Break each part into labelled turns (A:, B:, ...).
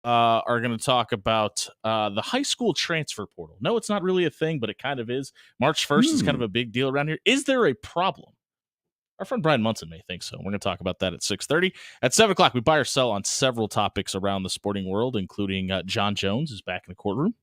A: are going to talk about the high school transfer portal. No, it's not really a thing, but it kind of is. March 1st is kind of a big deal around here. Is there a problem? Our friend Brian Munson may think so. We're going to talk about that at 6:30. At 7 o'clock, we buy or sell on several topics around the sporting world, including John Jones is back in the courtroom.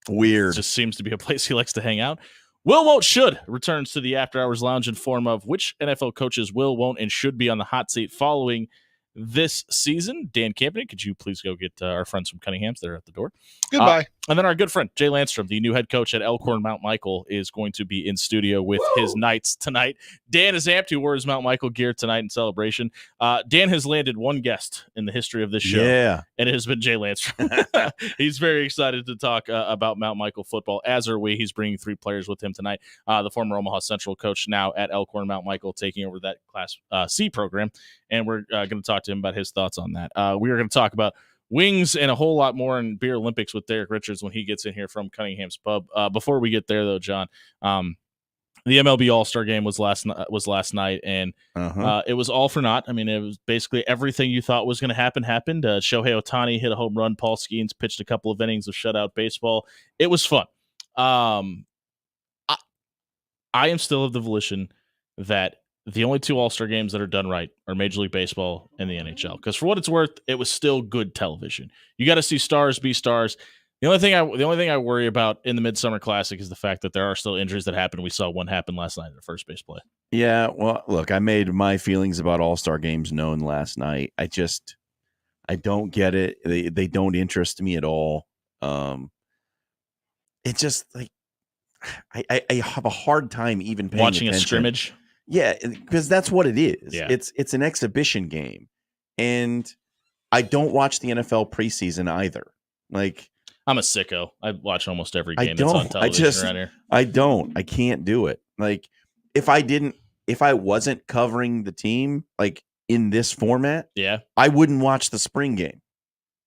B: Weird.
A: It just seems to be a place he likes to hang out. Will, won't, should returns to the After Hours Lounge in form of which NFL coaches will, won't, and should be on the hot seat following this season. Dan Campany, could you please go get our friends from Cunningham's? They're at the door.
C: Goodbye.
A: And then our good friend, Jay Landstrom, the new head coach at Elkhorn Mount Michael, is going to be in studio with his Knights tonight. Dan is amped. He wore his Mount Michael gear tonight in celebration. Dan has landed one guest in the history of this show.
B: Yeah.
A: And it has been Jay Landstrom. He's very excited to talk about Mount Michael football, as are we. He's bringing 3 players with him tonight. The former Omaha Central coach, now at Elkhorn Mount Michael, taking over that Class C program. And we're going to talk to him about his thoughts on that. We are going to talk about wings and a whole lot more in Beer Olympics with Derek Richards when he gets in here from Cunningham's Pub. Before we get there, though, John, the MLB All-Star Game was last night, and it was all for naught. I mean, it was basically everything you thought was going to happen happened. Shohei Ohtani hit a home run. Paul Skeens pitched a couple of innings of shutout baseball. It was fun. I am still of the volition that the only 2 All-Star games that are done right are Major League Baseball and the NHL. Because for what it's worth, it was still good television. You got to see stars be stars. The only thing I worry about in the Midsummer Classic is the fact that there are still injuries that happen. We saw one happen last night in the first base play.
B: Yeah, well, look, I made my feelings about All-Star games known last night. I don't get it. They don't interest me at all. It's just like I have a hard time even paying
A: watching
B: attention.
A: A scrimmage.
B: Yeah, because that's what it is.
A: Yeah.
B: It's an exhibition game. And I don't watch the NFL preseason either. Like,
A: I'm a sicko. I watch almost every game that's on television around here.
B: I can't do it. Like, if I wasn't covering the team like in this format, I wouldn't watch the spring game.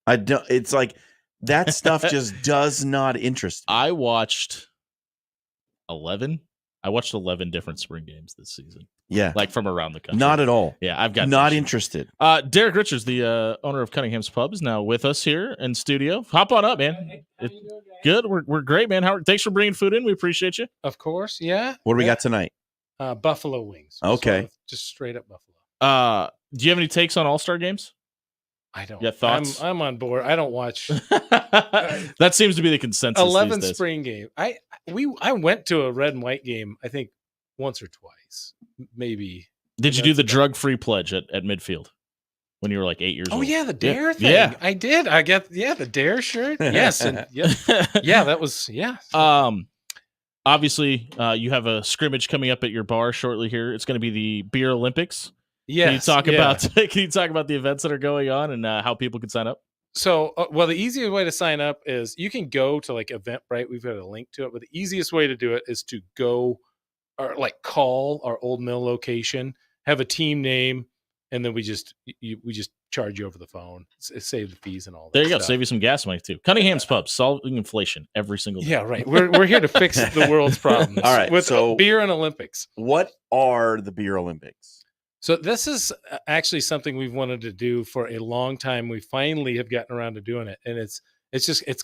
B: It's like that stuff just does not interest me.
A: I watched 11 different spring games this season.
B: Yeah.
A: Like from around the country.
B: Not at all.
A: Yeah, I've got
B: not interested.
A: Derek Richards, the owner of Cunningham's Pub, is now with us here in studio. Hop on up, man.
D: Hey, how you doing, guys?
A: Good. We're great, man. Thanks for bringing food in. We appreciate you.
D: Of course, yeah.
B: What do we got tonight?
D: Buffalo wings.
B: Okay.
D: So just straight up buffalo.
A: Do you have any takes on All-Star games?
D: I don't.
A: Yeah, thoughts?
D: I'm on board. I don't watch.
A: That seems to be the consensus.
D: 11
A: these days.
D: spring game. I went to a red and white game, I think once or twice, maybe.
A: Did you do the drug-free pledge at midfield when you were like 8 years old?
D: Oh yeah, the Dare thing.
A: Yeah,
D: I did. I get the Dare shirt. Yes, and yeah, that was
A: Obviously, you have a scrimmage coming up at your bar shortly here. It's going to be the Beer Olympics.
D: Yes.
A: Can you talk about the events that are going on and how people can sign up?
D: So, well, the easiest way to sign up is you can go to like Eventbrite. We've got a link to it, but the easiest way to do it is to go or like call our Old Mill location, have a team name, and then we just charge you over the phone. Save the fees and all that.
A: There you go.
D: Stuff.
A: Save you some gas money too. Cunningham's Pub, solving inflation every single day.
D: Yeah, right. We're here to fix the world's problems.
B: All right,
D: with
B: so
D: beer and Olympics.
B: What are the Beer Olympics?
D: So this is actually something we've wanted to do for a long time. We finally have gotten around to doing it, and it's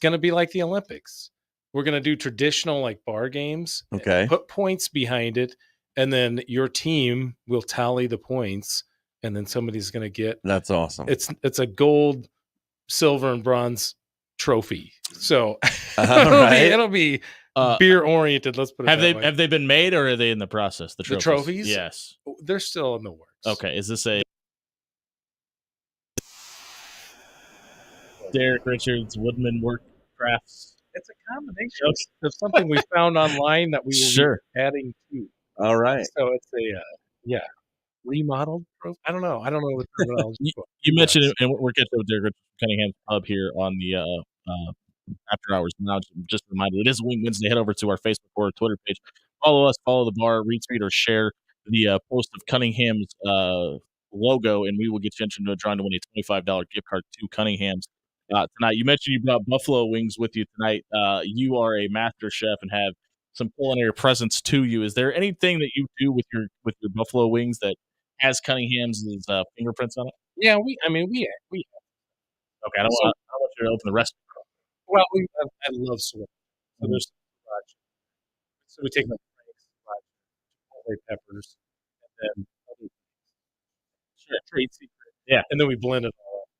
D: going to be like the Olympics. We're going to do traditional like bar games.
B: Okay.
D: Put points behind it, and then your team will tally the points, and then somebody's going to get.
B: That's awesome.
D: It's a gold, silver, and bronze trophy. So it'll be beer oriented. Let's put it.
A: Have they been made or are they in the process? The
D: trophies?
A: Yes,
D: they're still in the works.
A: Okay, is this a Derek Richards Woodman Work Crafts?
D: It's a combination of something we found online that we were adding to.
B: All right.
D: So it's a remodeled trophy. I don't know what the terminology.
A: You mentioned it, and we're getting to Derek Richards Cunningham's Pub here on the After Hours. Now, just a reminder, it is Wing Wednesday. Head over to our Facebook or Twitter page. Follow us, follow the bar, retweet or share the post of Cunningham's logo, and we will get you entered into a drawing to win a $25 gift card to Cunningham's tonight. You mentioned you brought buffalo wings with you tonight. You are a master chef and have some culinary presence to you. Is there anything that you do with your buffalo wings that has Cunningham's fingerprints on it?
D: Yeah, we
A: Okay, I don't want to open the rest.
D: Well, I love sriracha. So there's sriracha. So we take like sriracha, chipotle peppers, and then other trade secret.
A: Yeah.
D: And then we blend it all up.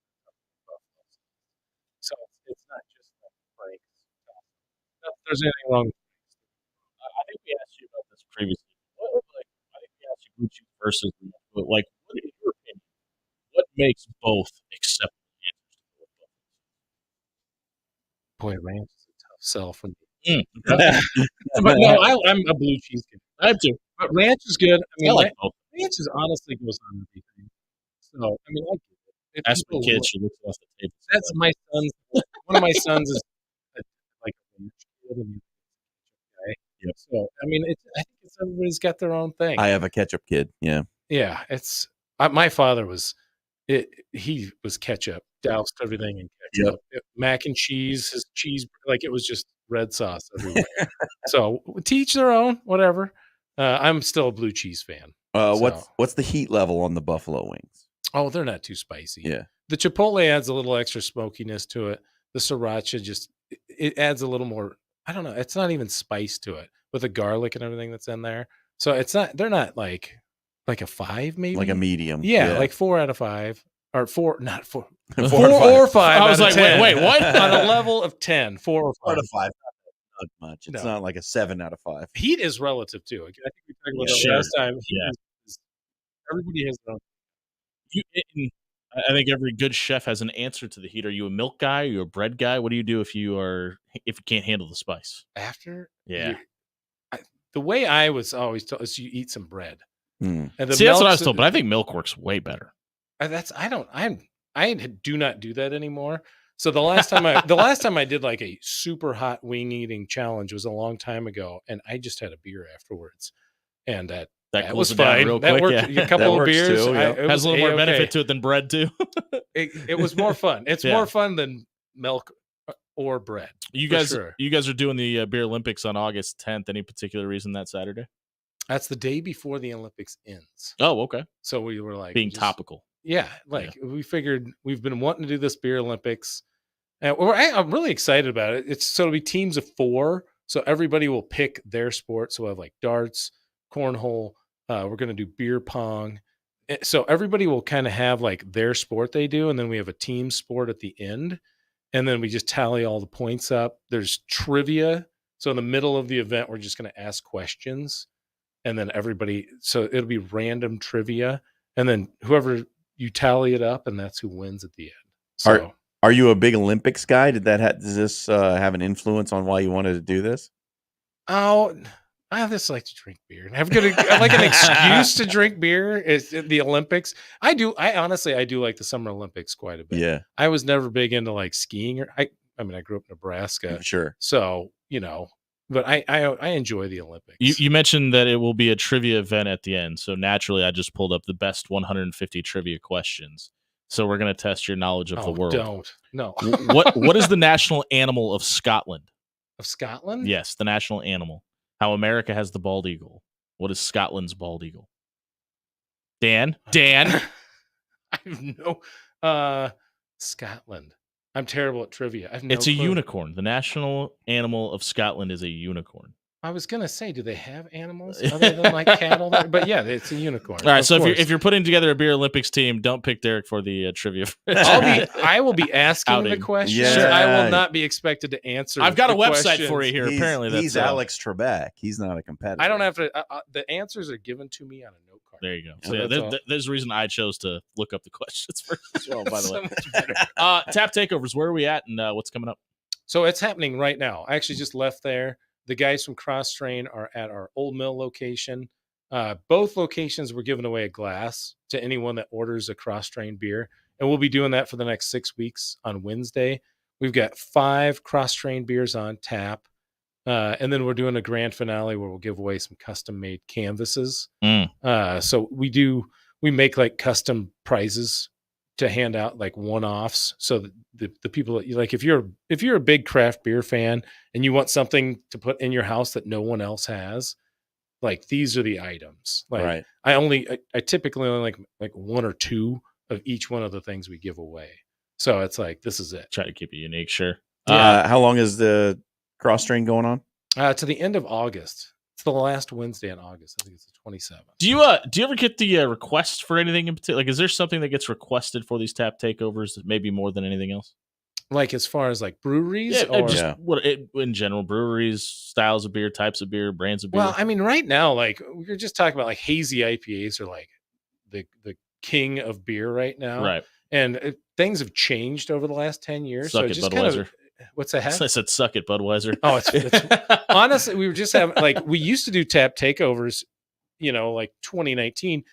D: So it's not just like Frank's. Not that there's anything wrong with
A: I think we asked you about this previously. I think we asked you blue cheese versus, but like, what in your opinion, what makes both acceptable?
D: Boy, ranch is a tough sell for me.
A: But
D: But no, I'm a blue cheese kid.
A: I have to.
D: But ranch is good. I mean,
A: like both.
D: ranch is honestly goes on everything. So, I mean, I get it.
A: Ask the kid, she looks off the table.
D: That's my son's. One of my sons is like a ranch kid, and he's a guy.
A: Yep.
D: So, I mean, I think everybody's got their own thing.
B: I have a ketchup kid. Yeah.
D: Yeah, my father was he was ketchup, doused everything in ketchup. Mac and cheese, his cheese, like it was just red sauce everywhere. So teach their own, whatever. I'm still a blue cheese fan.
B: What's the heat level on the buffalo wings?
D: Oh, they're not too spicy.
B: Yeah.
D: The chipotle adds a little extra smokiness to it. The sriracha just it adds a little more. I don't know. It's not even spice to it with the garlic and everything that's in there. So it's not. They're not like a 5, maybe
B: like a medium.
D: Yeah, like 4 out of 5 or 4, not 4, 4
B: 4
D: or 5.
A: I was like,
D: 10.
A: wait, what?
D: On a level of 10, 4 or 5.
B: 4 out of 5. Not much. It's not like a 7 out of 5.
D: Heat is relative too. I think we talked about that last time. Everybody has their own.
A: I think every good chef has an answer to the heat. Are you a milk guy? Are you a bread guy? What do you do if you can't handle the spice?
D: The way I was always told is you eat some bread.
B: Mm.
D: And
A: See, that's what I was told, but I think milk works way better.
D: I do not do that anymore. So the last time I did like a super hot wing eating challenge was a long time ago, and I just had a beer afterwards, and that was fine.
A: Real
D: that
A: quick,
D: worked. A couple of beers
B: too, yeah.
A: Has a little more benefit to it than bread too.
D: It was more fun. It's more fun than milk or bread.
A: You guys are doing the Beer Olympics on August 10th. Any particular reason that Saturday?
D: That's the day before the Olympics ends.
A: Oh, okay.
D: So we were like
A: being topical.
D: Yeah, we figured we've been wanting to do this Beer Olympics, and I'm really excited about it. It'll be teams of 4, so everybody will pick their sport. So we'll have like darts, cornhole. We're going to do beer pong. So everybody will kind of have like their sport they do, and then we have a team sport at the end, and then we just tally all the points up. There's trivia. So in the middle of the event, we're just going to ask questions. And then so it'll be random trivia, and then whoever you tally it up, and that's who wins at the end. So,
B: are you a big Olympics guy? Does this have an influence on why you wanted to do this?
D: Oh, I just like to drink beer. I like an excuse to drink beer. Is the Olympics? I honestly do like the Summer Olympics quite a bit.
B: Yeah,
D: I was never big into like skiing I grew up in Nebraska,
B: sure.
D: So but I enjoy the Olympics.
A: You mentioned that it will be a trivia event at the end. So naturally, I just pulled up the best 150 trivia questions. So we're going to test your knowledge of the world.
D: No.
A: What is the national animal of Scotland?
D: Of Scotland?
A: Yes, the national animal. How America has the bald eagle. What is Scotland's bald eagle? Dan?
D: I have no. Scotland. I'm terrible at trivia.
A: It's a unicorn. The national animal of Scotland is a unicorn.
D: I was gonna say, do they have animals other than like cattle? But yeah, it's a unicorn.
A: All right, so if you're putting together a Beer Olympics team, don't pick Derek for the trivia.
D: I will be asking the questions.
B: Yeah.
D: I will not be expected to answer.
A: I've got a website
D: questions.
A: for you here. Apparently,
B: he's Alex Trebek. He's not a competitor.
D: I don't have to. The answers are given to me on a note card.
A: There you go. So there's a reason I chose to look up the questions first as well. By the way, Tap Takeovers. Where are we at, and what's coming up?
D: So it's happening right now. I actually just left there. The guys from Cross Train are at our Old Mill location. Both locations were giving away a glass to anyone that orders a Cross Train beer. And we'll be doing that for the next 6 weeks on Wednesday. We've got 5 Cross Train beers on tap. And then we're doing a grand finale where we'll give away some custom made canvases. So we make like custom prizes to hand out, like one-offs, so that the people that like, if you're a big craft beer fan and you want something to put in your house that no one else has, like these are the items. Like
B: right.
D: I typically only like 1 or 2 of each one of the things we give away. So it's like, this is it.
A: Try to keep it unique. Sure.
B: How long is the cross train going on?
D: To the end of August. It's the last Wednesday in August. I think it's the 27th.
A: Do you ever get the request for anything in particular? Like, is there something that gets requested for these tap takeovers, maybe more than anything else?
D: Like as far as like breweries,
A: what in general, breweries, styles of beer, types of beer, brands of beer.
D: Well, I mean, right now, like we were just talking about, like hazy IPAs are like the king of beer right now,
A: right?
D: And things have changed over the last 10 years.
A: Suck
D: so
A: it,
D: just
A: Budweiser.
D: Kind of, what's that?
A: I said, "Suck it, Budweiser."
D: Oh, it's honestly, we were just having like we used to do tap takeovers, like 2019.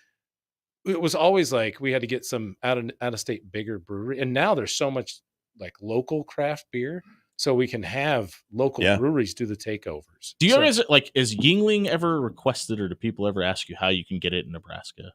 D: It was always like we had to get some out of state bigger brewery, and now there's so much like local craft beer, so we can have local breweries do the takeovers.
A: Do you ever like is Yuengling ever requested, or do people ever ask you how you can get it in Nebraska?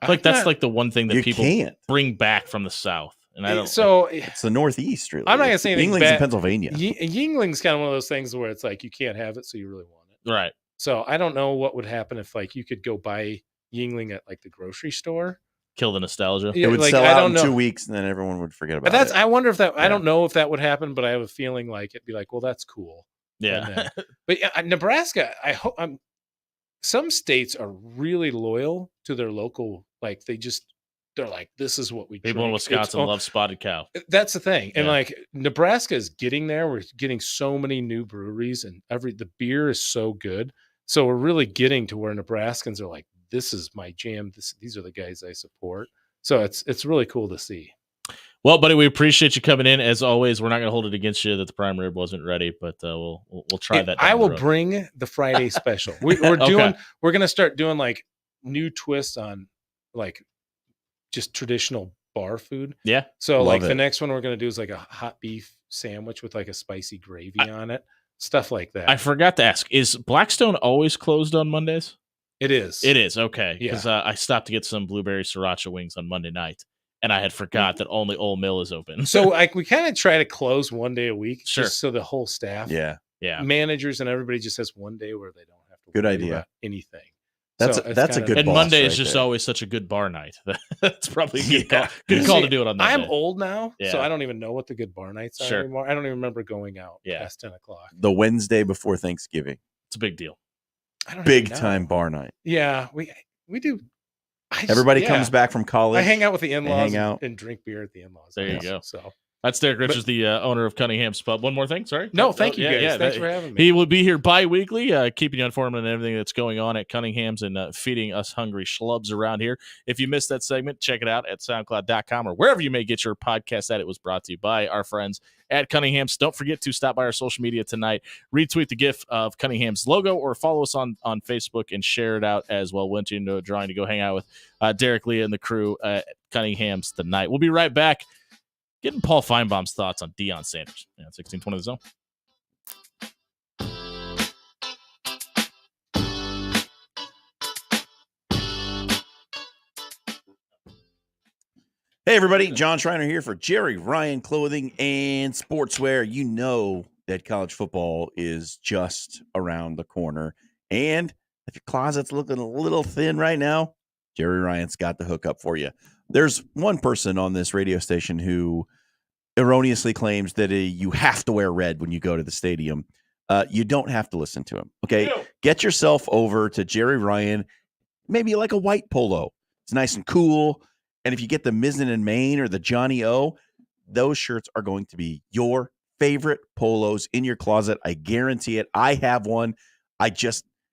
A: Like that's like the one thing that people bring back from the South. And I don't.
D: So
B: it's the Northeast, really.
D: I'm not gonna say anything
B: Yuengling's
D: bad.
B: in Pennsylvania.
D: Yuengling's kind of one of those things where it's like you can't have it, so you really want it,
A: right?
D: So I don't know what would happen if like you could go buy Yuengling at like the grocery store.
A: Kill the nostalgia.
B: It would sell out in 2 weeks, and then everyone would forget about it.
D: I wonder if that. Yeah. I don't know if that would happen, but I have a feeling like it'd be like, well, that's cool.
A: Yeah.
D: But yeah, Nebraska, I hope. Some states are really loyal to their local. Like they're like, this is what we.
A: People in Wisconsin love Spotted Cow.
D: That's the thing, and like Nebraska is getting there. We're getting so many new breweries, and the beer is so good. So we're really getting to where Nebraskans are like, this is my jam. These are the guys I support. So it's really cool to see.
A: Well, buddy, we appreciate you coming in. As always, we're not going to hold it against you that the prime rib wasn't ready, but we'll try that.
D: I will bring the Friday special. We're doing. We're going to start doing like new twists on like just traditional bar food.
A: Yeah.
D: So like the next one we're going to do is like a hot beef sandwich with like a spicy gravy on it, stuff like that.
A: I forgot to ask: is Blackstone always closed on Mondays?
D: It is.
A: It is okay because I stopped to get some blueberry sriracha wings on Monday night. And I had forgot that only Old Mill is open.
D: So like we kind of try to close one day a week, just so the whole staff, managers and everybody just has one day where they don't have to worry about anything.
B: That's a good.
A: And Monday is just always such a good bar night. That's probably a good call to do it on that.
D: I'm old now, so I don't even know what the good bar nights are anymore. I don't even remember going out past 10 o'clock.
B: The Wednesday before Thanksgiving.
A: It's a big deal.
B: Big time bar night.
D: Yeah, we do.
B: Everybody comes back from college.
D: I hang out with the in-laws and drink beer at the in-laws.
A: There you go. So that's Derek Richards, the owner of Cunningham's Pub. One more thing, sorry.
D: No, thank you guys. Thanks for having me.
A: He will be here bi-weekly, keeping you informed on everything that's going on at Cunningham's and feeding us hungry schlubs around here. If you missed that segment, check it out at SoundCloud.com or wherever you may get your podcast at. It was brought to you by our friends at Cunningham's. Don't forget to stop by our social media tonight, retweet the GIF of Cunningham's logo, or follow us on Facebook and share it out as well. Went into a drawing to go hang out with Derek, Leah, and the crew at Cunningham's tonight. We'll be right back. Getting Paul Feinbaum's thoughts on Deion Sanders. 1620 The Zone.
B: Hey, everybody. John Schreiner here for Jerry Ryan Clothing and Sportswear. You know that college football is just around the corner. And if your closet's looking a little thin right now, Jerry Ryan's got the hookup for you. There's one person on this radio station who erroneously claims that you have to wear red when you go to the stadium. You don't have to listen to him. Okay. Get yourself over to Jerry Ryan, maybe like a white polo. It's nice and cool. And if you get the Mizzen and Maine or the Johnny O, those shirts are going to be your favorite polos in your closet. I guarantee it. I have one.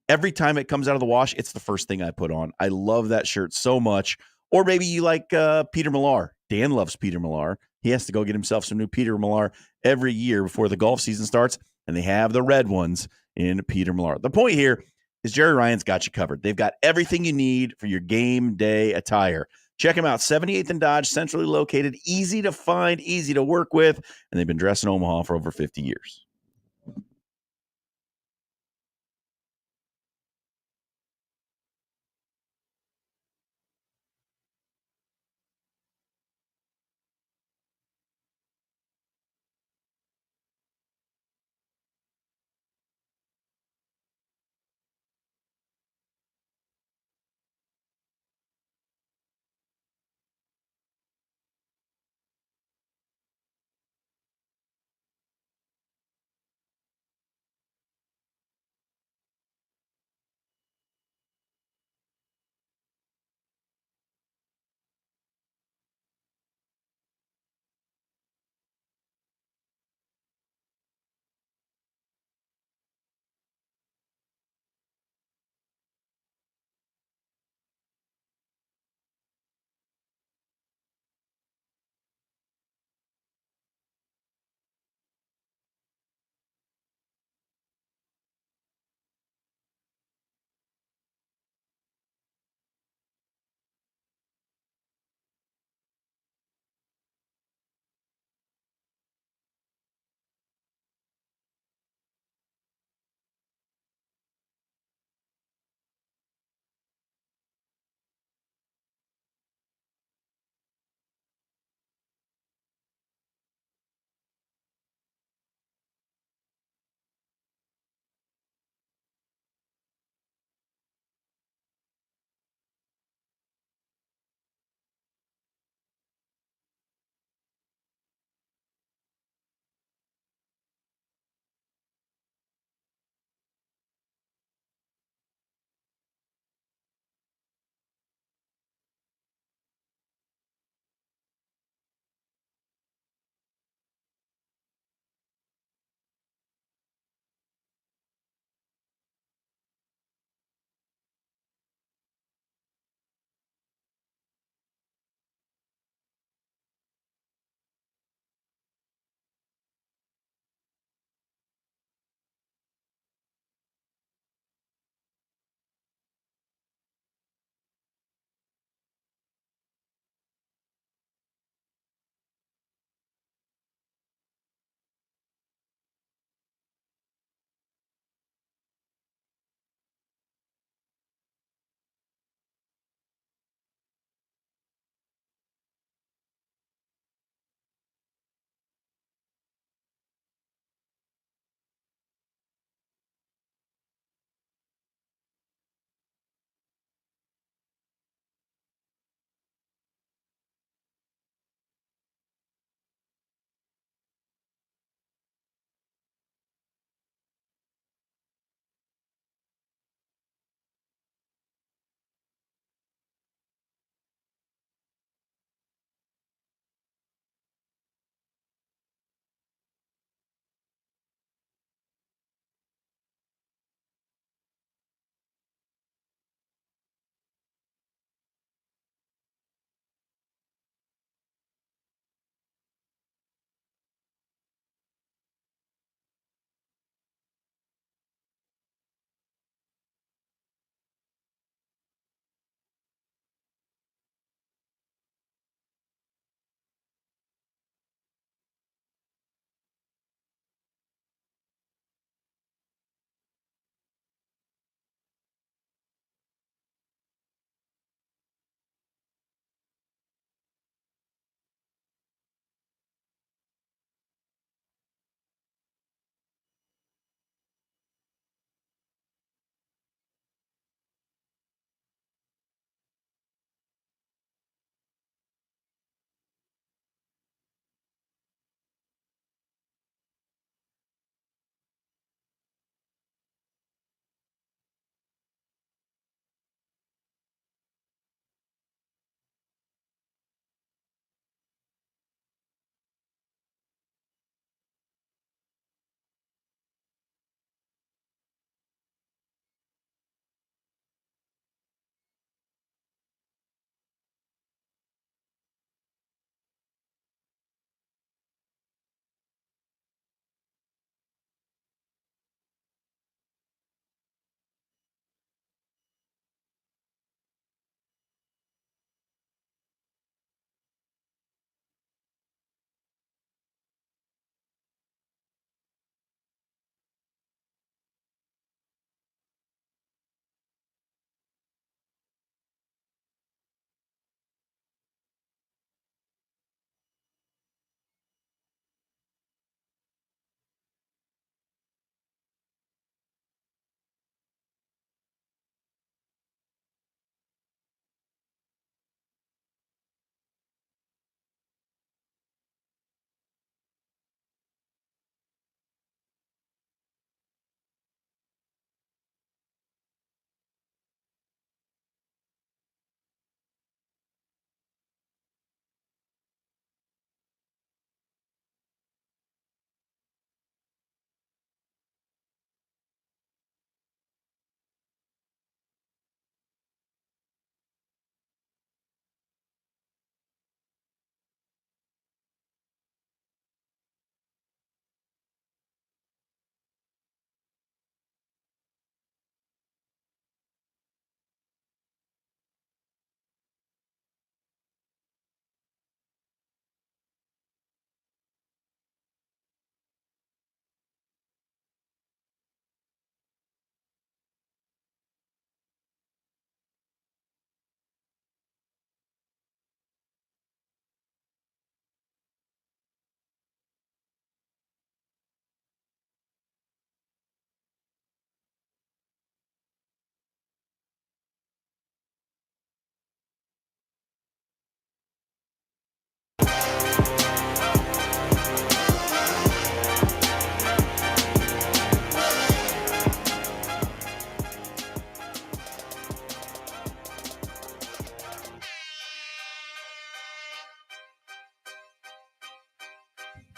B: Every time it comes out of the wash, it's the first thing I put on. I love that shirt so much. Or maybe you like Peter Millar. Dan loves Peter Millar. He has to go get himself some new Peter Millar every year before the golf season starts, and they have the red ones in Peter Millar. The point here is Jerry Ryan's got you covered. They've got everything you need for your game day attire. Check them out, 78th and Dodge, centrally located, easy to find, easy to work with, and they've been dressing Omaha for over 50 years.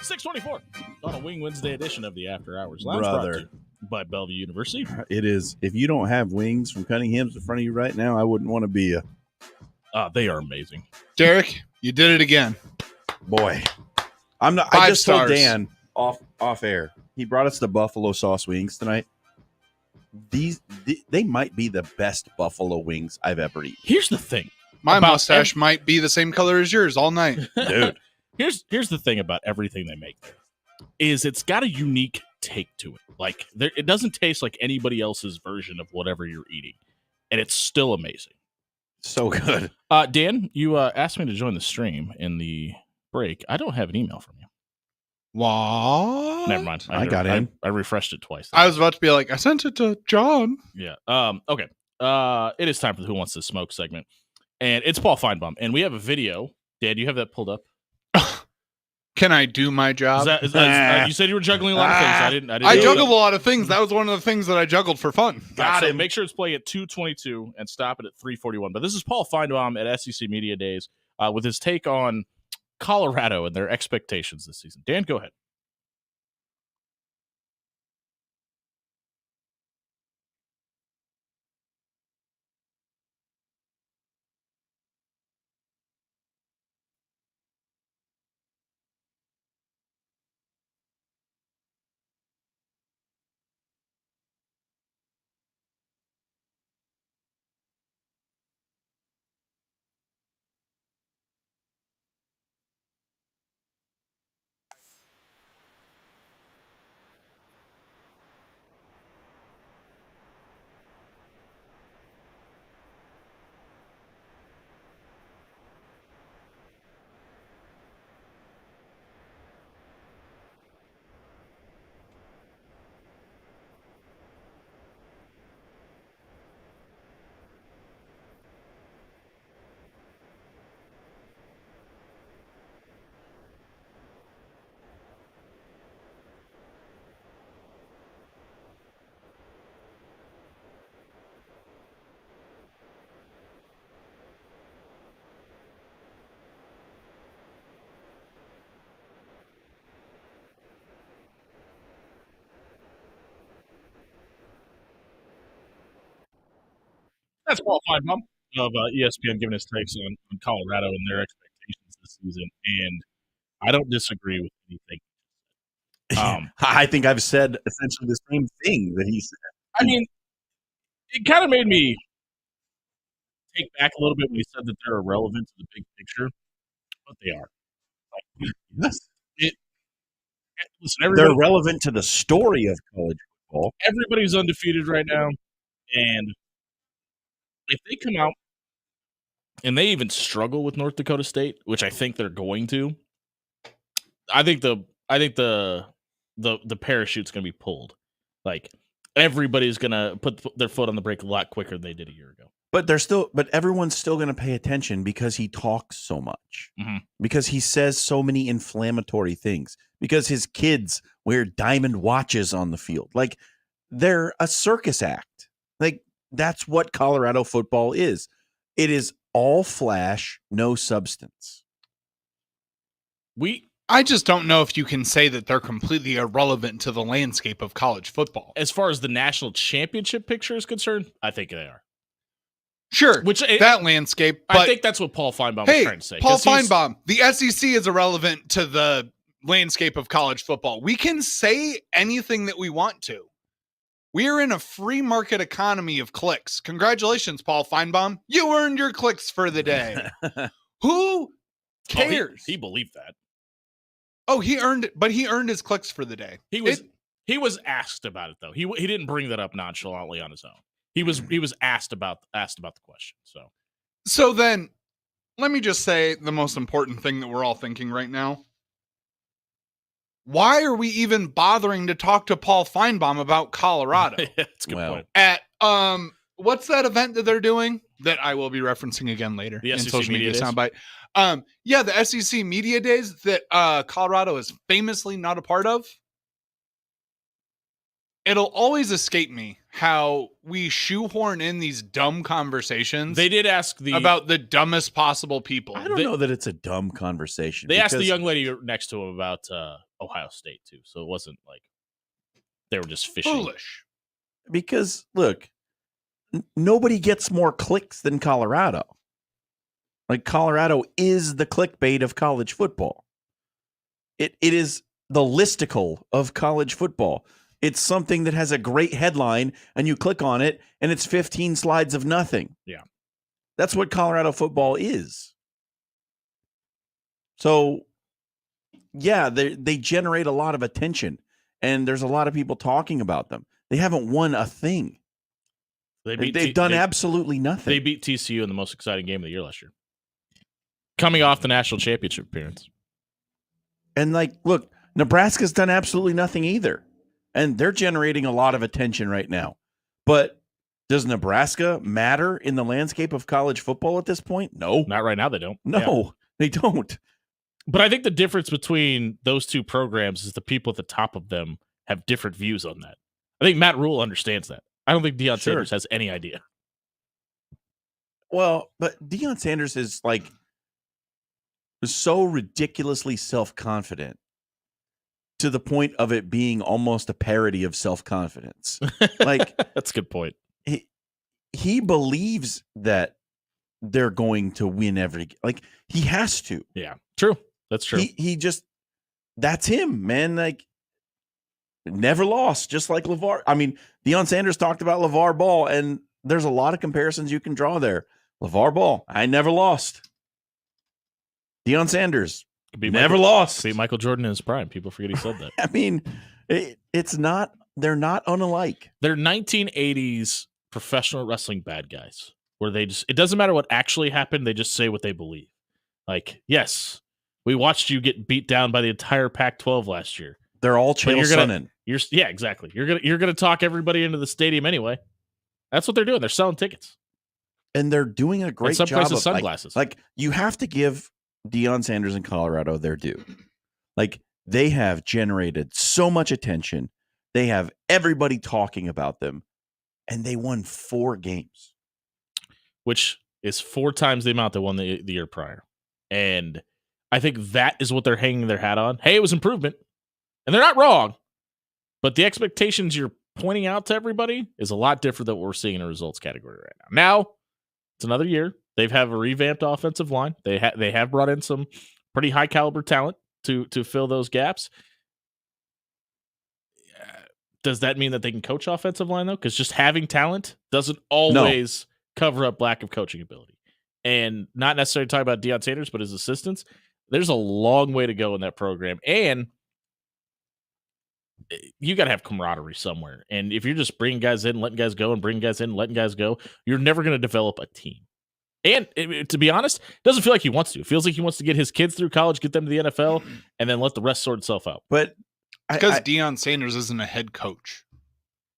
A: 624 on a Wing Wednesday edition of the After Hours Lounge.
B: Brother.
A: By Bellevue University.
B: It is. If you don't have wings from Cunningham's in front of you right now, I wouldn't want to be a.
A: They are amazing.
C: Derek, you did it again.
B: Boy. I'm not.
C: 5
B: I just
C: stars.
B: told Dan off air. He brought us the buffalo sauce wings tonight. They might be the best buffalo wings I've ever eaten.
A: Here's the thing.
C: My mustache might be the same color as yours all night.
B: Dude.
A: Here's the thing about everything they make there, is it's got a unique take to it. Like it doesn't taste like anybody else's version of whatever you're eating, and it's still amazing.
B: So good.
A: Dan, you asked me to join the stream in the break. I don't have an email from you.
C: What?
A: Never mind.
B: I got in.
A: I refreshed it twice.
C: I was about to be like, I sent it to John.
A: Yeah. Okay. It is time for the Who Wants to Smoke segment, and it's Paul Feinbaum, and we have a video. Dan, do you have that pulled up?
C: Can I do my job?
A: You said you were juggling a lot of things. I didn't.
C: I juggled a lot of things. That was one of the things that I juggled for fun.
A: Got it. So make sure it's playing at 2:22 and stop it at 3:41. But this is Paul Feinbaum at SEC Media Days with his take on Colorado and their expectations this season. Dan, go ahead. That's Paul Feinbaum of ESPN giving his takes on Colorado and their expectations this season, and I don't disagree with anything.
B: I think I've said essentially the same thing that he said.
A: I mean, it kind of made me take back a little bit when he said that they're irrelevant to the big picture, but they are.
B: Yes.
A: Listen,
B: they're relevant to the story of college football.
A: Everybody's undefeated right now, and if they come out and they even struggle with North Dakota State, which I think they're going to, I think the parachute's going to be pulled. Like everybody's going to put their foot on the brake a lot quicker than they did a year ago.
B: But everyone's still going to pay attention because he talks so much, because he says so many inflammatory things, because his kids wear diamond watches on the field. Like they're a circus act. Like that's what Colorado football is. It is all flash, no substance.
C: I just don't know if you can say that they're completely irrelevant to the landscape of college football.
A: As far as the national championship picture is concerned, I think they are.
C: Sure, that landscape. But
A: I think that's what Paul Feinbaum was trying to say.
C: Paul Feinbaum, the SEC is irrelevant to the landscape of college football. We can say anything that we want to. We are in a free market economy of clicks. Congratulations, Paul Feinbaum. You earned your clicks for the day. Who cares?
A: He believed that.
C: Oh, he earned it, but he earned his clicks for the day.
A: He was asked about it though. He didn't bring that up nonchalantly on his own. He was asked about the question.
C: So then, let me just say the most important thing that we're all thinking right now. Why are we even bothering to talk to Paul Feinbaum about Colorado?
A: That's a good point.
C: At what's that event that they're doing that I will be referencing again later
A: the
C: in
A: SEC
C: social media
A: Days?
C: soundbite? The SEC Media Days that Colorado is famously not a part of. it'll always escape me how we shoehorn in these dumb conversations.
A: They did ask
C: about the dumbest possible people.
B: I don't know that it's a dumb conversation.
A: They asked the young lady next to him about Ohio State too, so it wasn't like they were just fishing.
C: Foolish.
B: Because look, nobody gets more clicks than Colorado. Like Colorado is the clickbait of college football. It is the listicle of college football. It's something that has a great headline and you click on it and it's 15 slides of nothing.
A: Yeah.
B: That's what Colorado football is. So, yeah, they generate a lot of attention and there's a lot of people talking about them. They haven't won a thing. They've done absolutely nothing.
A: They beat TCU in the most exciting game of the year last year. Coming off the national championship appearance.
B: And like, look, Nebraska's done absolutely nothing either. And they're generating a lot of attention right now. But does Nebraska matter in the landscape of college football at this point? No.
A: Not right now, they don't.
B: No, they don't.
A: But I think the difference between those two programs is the people at the top of them have different views on that. I think Matt Rule understands that. I don't think Deion Sanders has any idea.
B: Well, but Deion Sanders is like so ridiculously self-confident to the point of it being almost a parody of self-confidence. Like
A: that's a good point.
B: He believes that they're going to win like he has to.
A: Yeah, true. That's true.
B: He just, that's him, man. Like never lost, just like LeVar. I mean, Deion Sanders talked about LeVar Ball, and there's a lot of comparisons you can draw there. LeVar Ball, I never lost. Deion Sanders, never lost.
A: Beat Michael Jordan in his prime. People forget he said that.
B: I mean, it's not, they're not unalike.
A: They're 1980s professional wrestling bad guys where they just, it doesn't matter what actually happened. They just say what they believe. Like, yes, we watched you get beat down by the entire Pac-12 last year.
B: They're all Chael Sonnen.
A: Yeah, exactly. You're gonna talk everybody into the stadium anyway. That's what they're doing. They're selling tickets.
B: And they're doing a great job.
A: Some places, sunglasses.
B: Like you have to give Deion Sanders in Colorado their due. Like they have generated so much attention. They have everybody talking about them. And they won 4 games.
A: Which is 4 times the amount they won the year prior. And I think that is what they're hanging their hat on. Hey, it was improvement. And they're not wrong. But the expectations you're pointing out to everybody is a lot different than what we're seeing in the results category right now. Now, it's another year. They have a revamped offensive line. They have brought in some pretty high caliber talent to fill those gaps. Does that mean that they can coach offensive line, though? Because just having talent doesn't always cover up lack of coaching ability. And not necessarily talking about Deion Sanders, but his assistants. There's a long way to go in that program. And you got to have camaraderie somewhere. And if you're just bringing guys in, letting guys go, and bringing guys in, letting guys go, you're never going to develop a team. And to be honest, it doesn't feel like he wants to. It feels like he wants to get his kids through college, get them to the NFL, and then let the rest sort itself out.
B: But
C: because Deion Sanders isn't a head coach.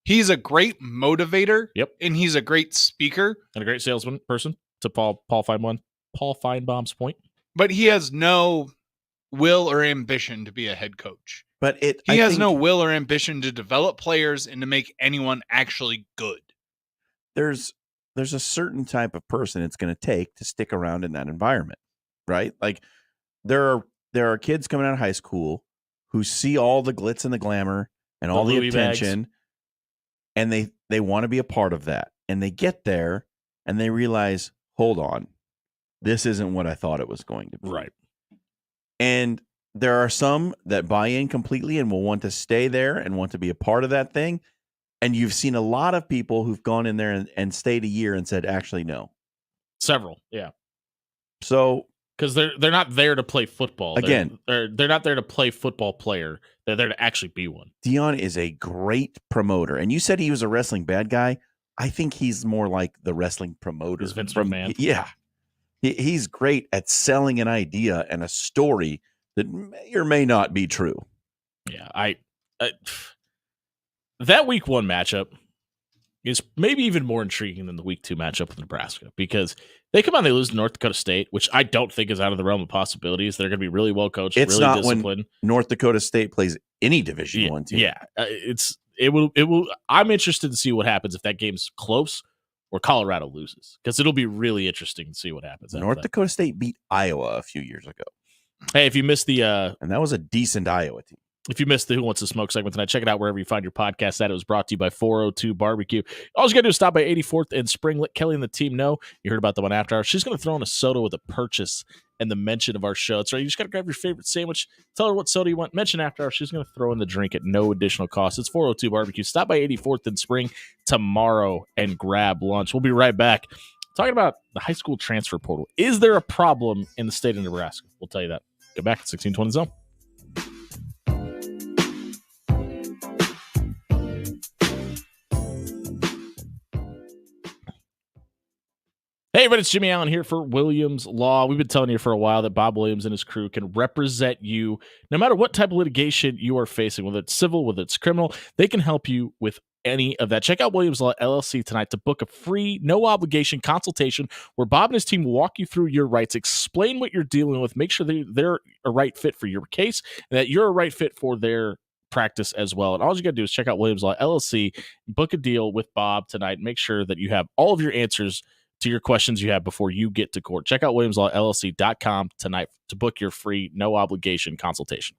C: He's a great motivator.
A: Yep.
C: And he's a great speaker.
A: And a great salesman person, to Paul Feinbaum's point.
C: But he has no will or ambition to be a head coach.
B: But
C: he has no will or ambition to develop players and to make anyone actually good.
B: There's a certain type of person it's going to take to stick around in that environment, right? Like there are kids coming out of high school who see all the glitz and the glamour and all the attention, and they want to be a part of that. And they get there and they realize, hold on, this isn't what I thought it was going to be.
A: Right.
B: And there are some that buy in completely and will want to stay there and want to be a part of that thing. And you've seen a lot of people who've gone in there and stayed a year and said, actually, no.
A: Several, yeah.
B: So
A: because they're not there to play football.
B: Again,
A: they're not there to play football player. They're there to actually be one.
B: Deion is a great promoter. And you said he was a wrestling bad guy. I think he's more like the wrestling promoter.
A: Is Vince McMahon.
B: Yeah. He's great at selling an idea and a story that may or may not be true.
A: Yeah, that week 1 matchup is maybe even more intriguing than the week 2 matchup with Nebraska, because they come out and they lose to North Dakota State, which I don't think is out of the realm of possibilities. They're going to be really well coached,
B: it's
A: really
B: not
A: disciplined.
B: When North Dakota State plays any Division I team.
A: Yeah, it's it will. I'm interested to see what happens if that game's close or Colorado loses, because it'll be really interesting to see what happens.
B: North Dakota State beat Iowa a few years ago.
A: Hey, if you missed the
B: and that was a decent Iowa team.
A: If you missed the Who Wants to Smoke segment tonight, check it out wherever you find your podcast. It was brought to you by 402 Barbecue. All you got to do is stop by 84th and Spring. Let Kelly and the team know you heard about them on After Hours. She's going to throw in a soda with a purchase and the mention of our show. That's right. You just got to grab your favorite sandwich. Tell her what soda you want. Mention After Hours. She's going to throw in the drink at no additional cost. It's 402 Barbecue. Stop by 84th and Spring tomorrow and grab lunch. We'll be right back talking about the high school transfer portal. Is there a problem in the state of Nebraska? We'll tell you that. Go back at 1620 Zone. Hey, everybody, it's Jimmy Allen here for Williams Law. We've been telling you for a while that Bob Williams and his crew can represent you no matter what type of litigation you are facing, whether it's civil, whether it's criminal. They can help you with any of that. Check out Williams Law LLC tonight to book a free, no-obligation consultation where Bob and his team will walk you through your rights, explain what you're dealing with, make sure that they're a right fit for your case, and that you're a right fit for their practice as well. And all you got to do is check out Williams Law LLC, book a deal with Bob tonight, make sure that you have all of your answers to your questions you have before you get to court. Check out WilliamsLawLLC.com tonight to book your free, no obligation consultation.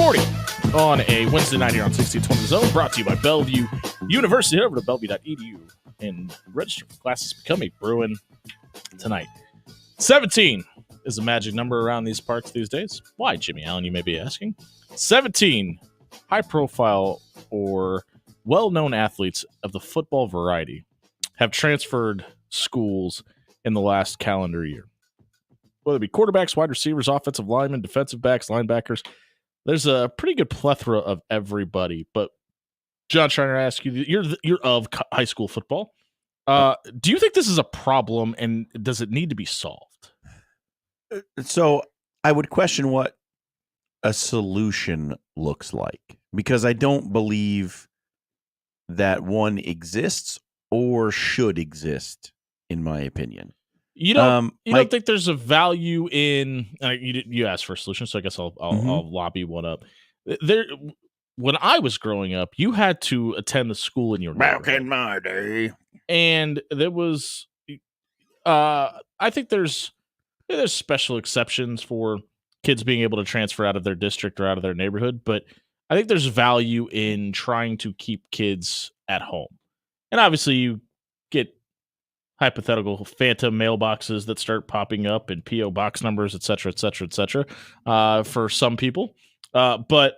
A: 6:40 on a Wednesday night here on 1620 Zone, brought to you by Bellevue University. Head over to bellevue.edu and register for classes. Become a Bruin tonight. 17 is a magic number around these parts these days. Why, Jimmy Allen, you may be asking? 17 high-profile or well-known athletes of the football variety have transferred schools in the last calendar year. Whether it be quarterbacks, wide receivers, offensive linemen, defensive backs, linebackers, there's a pretty good plethora of everybody. But John Schreiner, I ask you, you're of high school football. Do you think this is a problem, and does it need to be solved?
B: So I would question what a solution looks like, because I don't believe that one exists or should exist, in my opinion.
A: You don't think there's a value in? You asked for a solution, so I guess I'll lobby one up. There, when I was growing up, you had to attend the school in your
B: back in my day,
A: and there was. I think there's special exceptions for kids being able to transfer out of their district or out of their neighborhood, but I think there's value in trying to keep kids at home, and obviously you get hypothetical phantom mailboxes that start popping up and P.O. box numbers, et cetera, for some people. But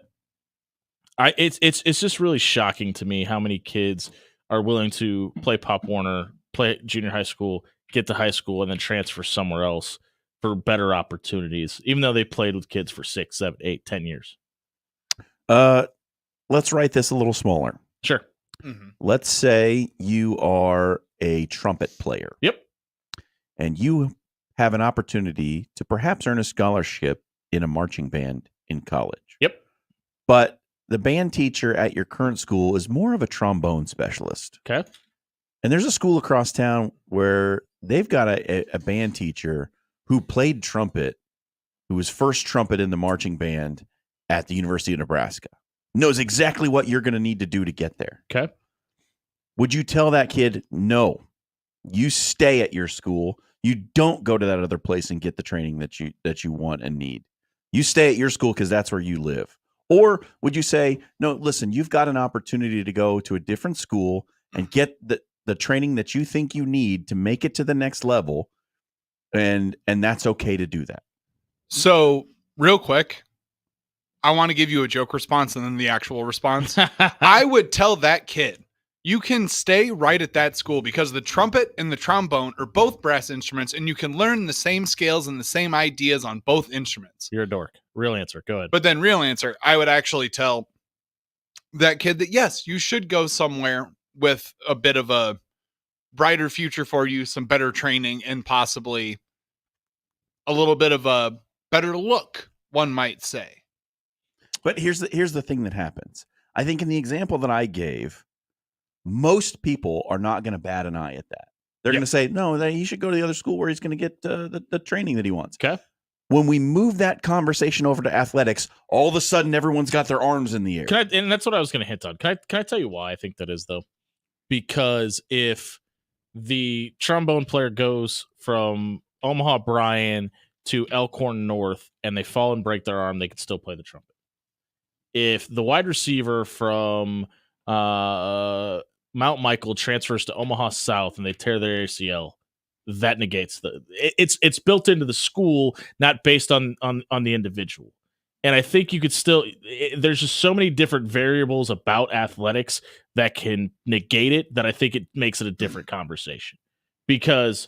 A: it's just really shocking to me how many kids are willing to play Pop Warner, play junior high school, get to high school, and then transfer somewhere else for better opportunities, even though they played with kids for 6, 7, 8, 10 years.
B: Let's write this a little smaller.
A: Sure.
C: Mm-hmm.
B: Let's say you are a trumpet player.
A: Yep.
B: And you have an opportunity to perhaps earn a scholarship in a marching band in college.
A: Yep.
B: But the band teacher at your current school is more of a trombone specialist.
A: Okay.
B: And there's a school across town where they've got a band teacher who played trumpet, who was first trumpet in the marching band at the University of Nebraska. Knows exactly what you're going to need to do to get there.
A: Okay.
B: Would you tell that kid, no, you stay at your school. You don't go to that other place and get the training that you want and need. You stay at your school because that's where you live. Or would you say, no, listen, you've got an opportunity to go to a different school and get the training that you think you need to make it to the next level, and that's okay to do that.
C: So real quick, I want to give you a joke response and then the actual response. I would tell that kid, you can stay right at that school because the trumpet and the trombone are both brass instruments, and you can learn the same scales and the same ideas on both instruments.
A: You're a dork. Real answer. Go ahead.
C: But then real answer, I would actually tell that kid that, yes, you should go somewhere with a bit of a brighter future for you, some better training, and possibly a little bit of a better look, one might say.
B: But here's the thing that happens. I think in the example that I gave, most people are not going to bat an eye at that. They're going to say, no, he should go to the other school where he's going to get the training that he wants.
A: Okay.
B: When we move that conversation over to athletics, all of a sudden everyone's got their arms in the air.
A: And that's what I was going to hint on. Can I tell you why I think that is, though? Because if the trombone player goes from Omaha Bryan to Elkhorn North and they fall and break their arm, they can still play the trumpet. If the wide receiver from Mount Michael transfers to Omaha South and they tear their ACL, that negates it's built into the school, not based on the individual. And I think you could still, there's just so many different variables about athletics that can negate it that I think it makes it a different conversation, because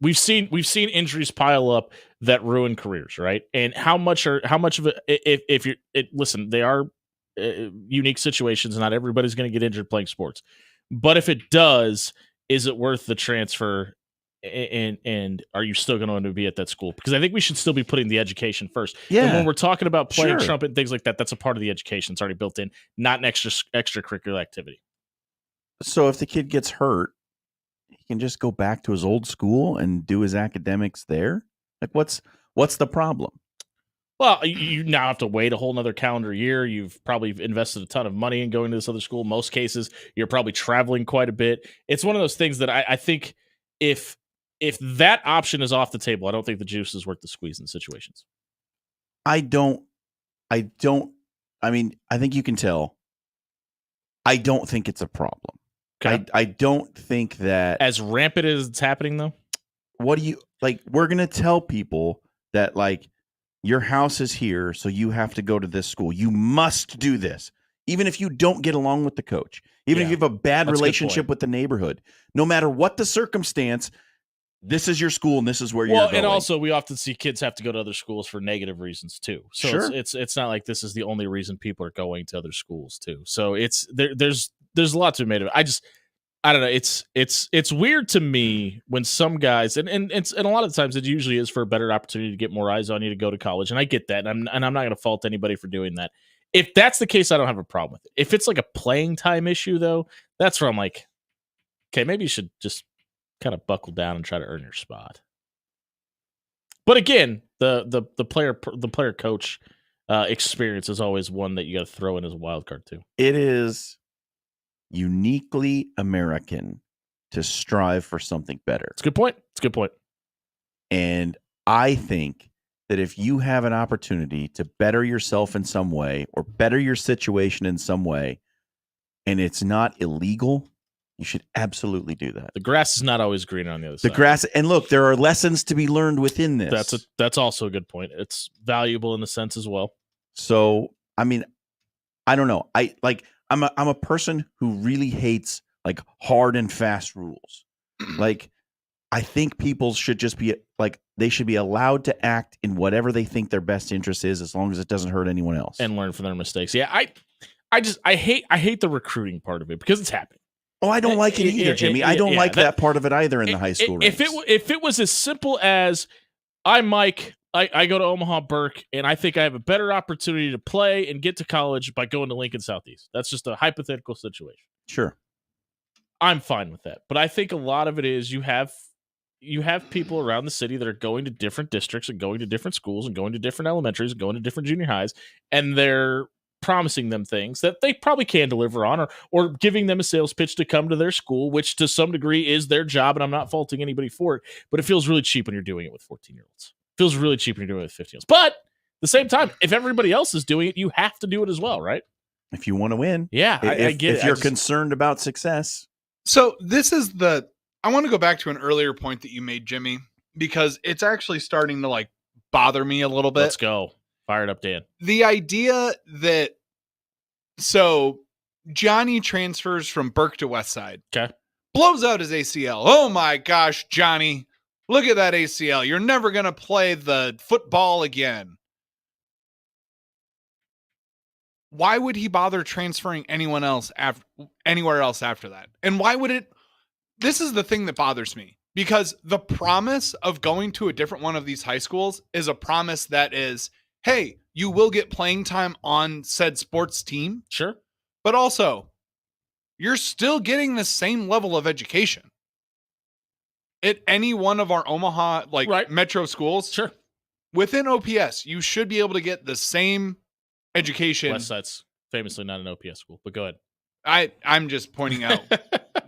A: we've seen injuries pile up that ruin careers, right? And how much of it, listen, they are unique situations. Not everybody's going to get injured playing sports, but if it does, is it worth the transfer? And are you still going to be at that school? Because I think we should still be putting the education first.
B: Yeah.
A: And when we're talking about playing trumpet and things like that, that's a part of the education. It's already built in, not an extracurricular activity.
B: So if the kid gets hurt, he can just go back to his old school and do his academics there. Like, what's the problem?
A: Well, you now have to wait a whole nother calendar year. You've probably invested a ton of money in going to this other school. Most cases, you're probably traveling quite a bit. It's one of those things that I think if that option is off the table, I don't think the juice is worth the squeeze in situations.
B: I don't I think you can tell. I don't think it's a problem.
A: Okay.
B: I don't think that
A: as rampant as it's happening though.
B: What do you like? We're going to tell people that like your house is here, so you have to go to this school. You must do this. Even if you don't get along with the coach, even if you have a bad relationship with the neighborhood, no matter what the circumstance, this is your school and this is where you're going.
A: And also we often see kids have to go to other schools for negative reasons too. So
B: sure.
A: it's not like this is the only reason people are going to other schools too. So it's there's a lot to be made of it. I don't know. It's weird to me when some guys and a lot of times it usually is for a better opportunity to get more eyes on you to go to college. And I get that. And I'm not going to fault anybody for doing that. If that's the case, I don't have a problem with it. If it's like a playing time issue though, that's where I'm like, okay, maybe you should just kind of buckle down and try to earn your spot. But again, the player coach experience is always one that you got to throw in as a wild card too.
B: It is uniquely American to strive for something better.
A: It's a good point.
B: And I think that if you have an opportunity to better yourself in some way or better your situation in some way, and it's not illegal, you should absolutely do that.
A: The grass is not always green on the other side.
B: The grass, and look, there are lessons to be learned within this.
A: That's also a good point. It's valuable in the sense as well.
B: So, I mean, I don't know. I'm a person who really hates like hard and fast rules. Like, I think people should just be like, they should be allowed to act in whatever they think their best interest is, as long as it doesn't hurt anyone else
A: and learn from their mistakes. Yeah, I hate the recruiting part of it because it's happening.
B: Oh, I don't like it either, Jimmy. I don't like that part of it either in the high school ranks.
A: If it was as simple as I'm Mike, I go to Omaha Burke, and I think I have a better opportunity to play and get to college by going to Lincoln Southeast. That's just a hypothetical situation.
B: Sure.
A: I'm fine with that. But I think a lot of it is you have people around the city that are going to different districts and going to different schools and going to different elementaries and going to different junior highs, and they're promising them things that they probably can deliver on, or giving them a sales pitch to come to their school, which to some degree is their job, and I'm not faulting anybody for it, but it feels really cheap when you're doing it with 14-year-olds. It feels really cheap when you're doing it with 15-year-olds. But at the same time, if everybody else is doing it, you have to do it as well, right?
B: If you want to win.
A: Yeah, I get it.
B: If you're concerned about success.
C: So this is I want to go back to an earlier point that you made, Jimmy, because it's actually starting to like bother me a little bit.
A: Let's go. Fire it up, Dan.
C: The idea that Johnny transfers from Burke to Westside.
A: Okay.
C: Blows out his ACL. Oh my gosh, Johnny. Look at that ACL. You're never going to play the football again. Why would he bother transferring anywhere else after that? And why would it? This is the thing that bothers me, because the promise of going to a different one of these high schools is a promise that is, hey, you will get playing time on said sports team.
A: Sure.
C: But also, you're still getting the same level of education at any one of our Omaha metro schools.
A: Sure.
C: Within OPS, you should be able to get the same education.
A: Westside's famously not an OPS school, but go ahead.
C: I'm just pointing out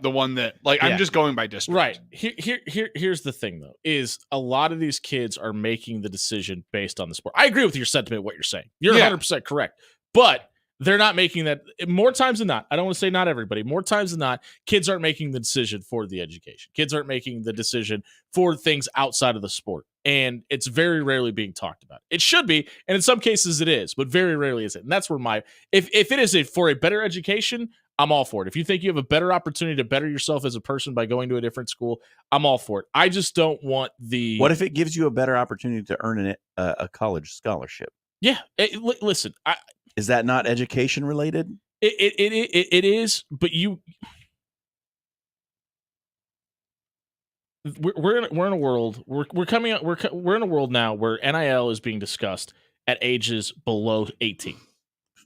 C: the one that I'm just going by district.
A: Right. Here's the thing though, is a lot of these kids are making the decision based on the sport. I agree with your sentiment, what you're saying. You're 100% correct. But they're not making that more times than not. I don't want to say not everybody. More times than not, kids aren't making the decision for the education. Kids aren't making the decision for things outside of the sport. And it's very rarely being talked about. It should be, and in some cases it is, but very rarely is it. And that's where if it is for a better education, I'm all for it. If you think you have a better opportunity to better yourself as a person by going to a different school, I'm all for it. I just don't want the...
B: What if it gives you a better opportunity to earn a college scholarship?
A: Yeah. Listen,
B: is that not education related?
A: It is, but we're in a world we're in a world now where NIL is being discussed at ages below 18.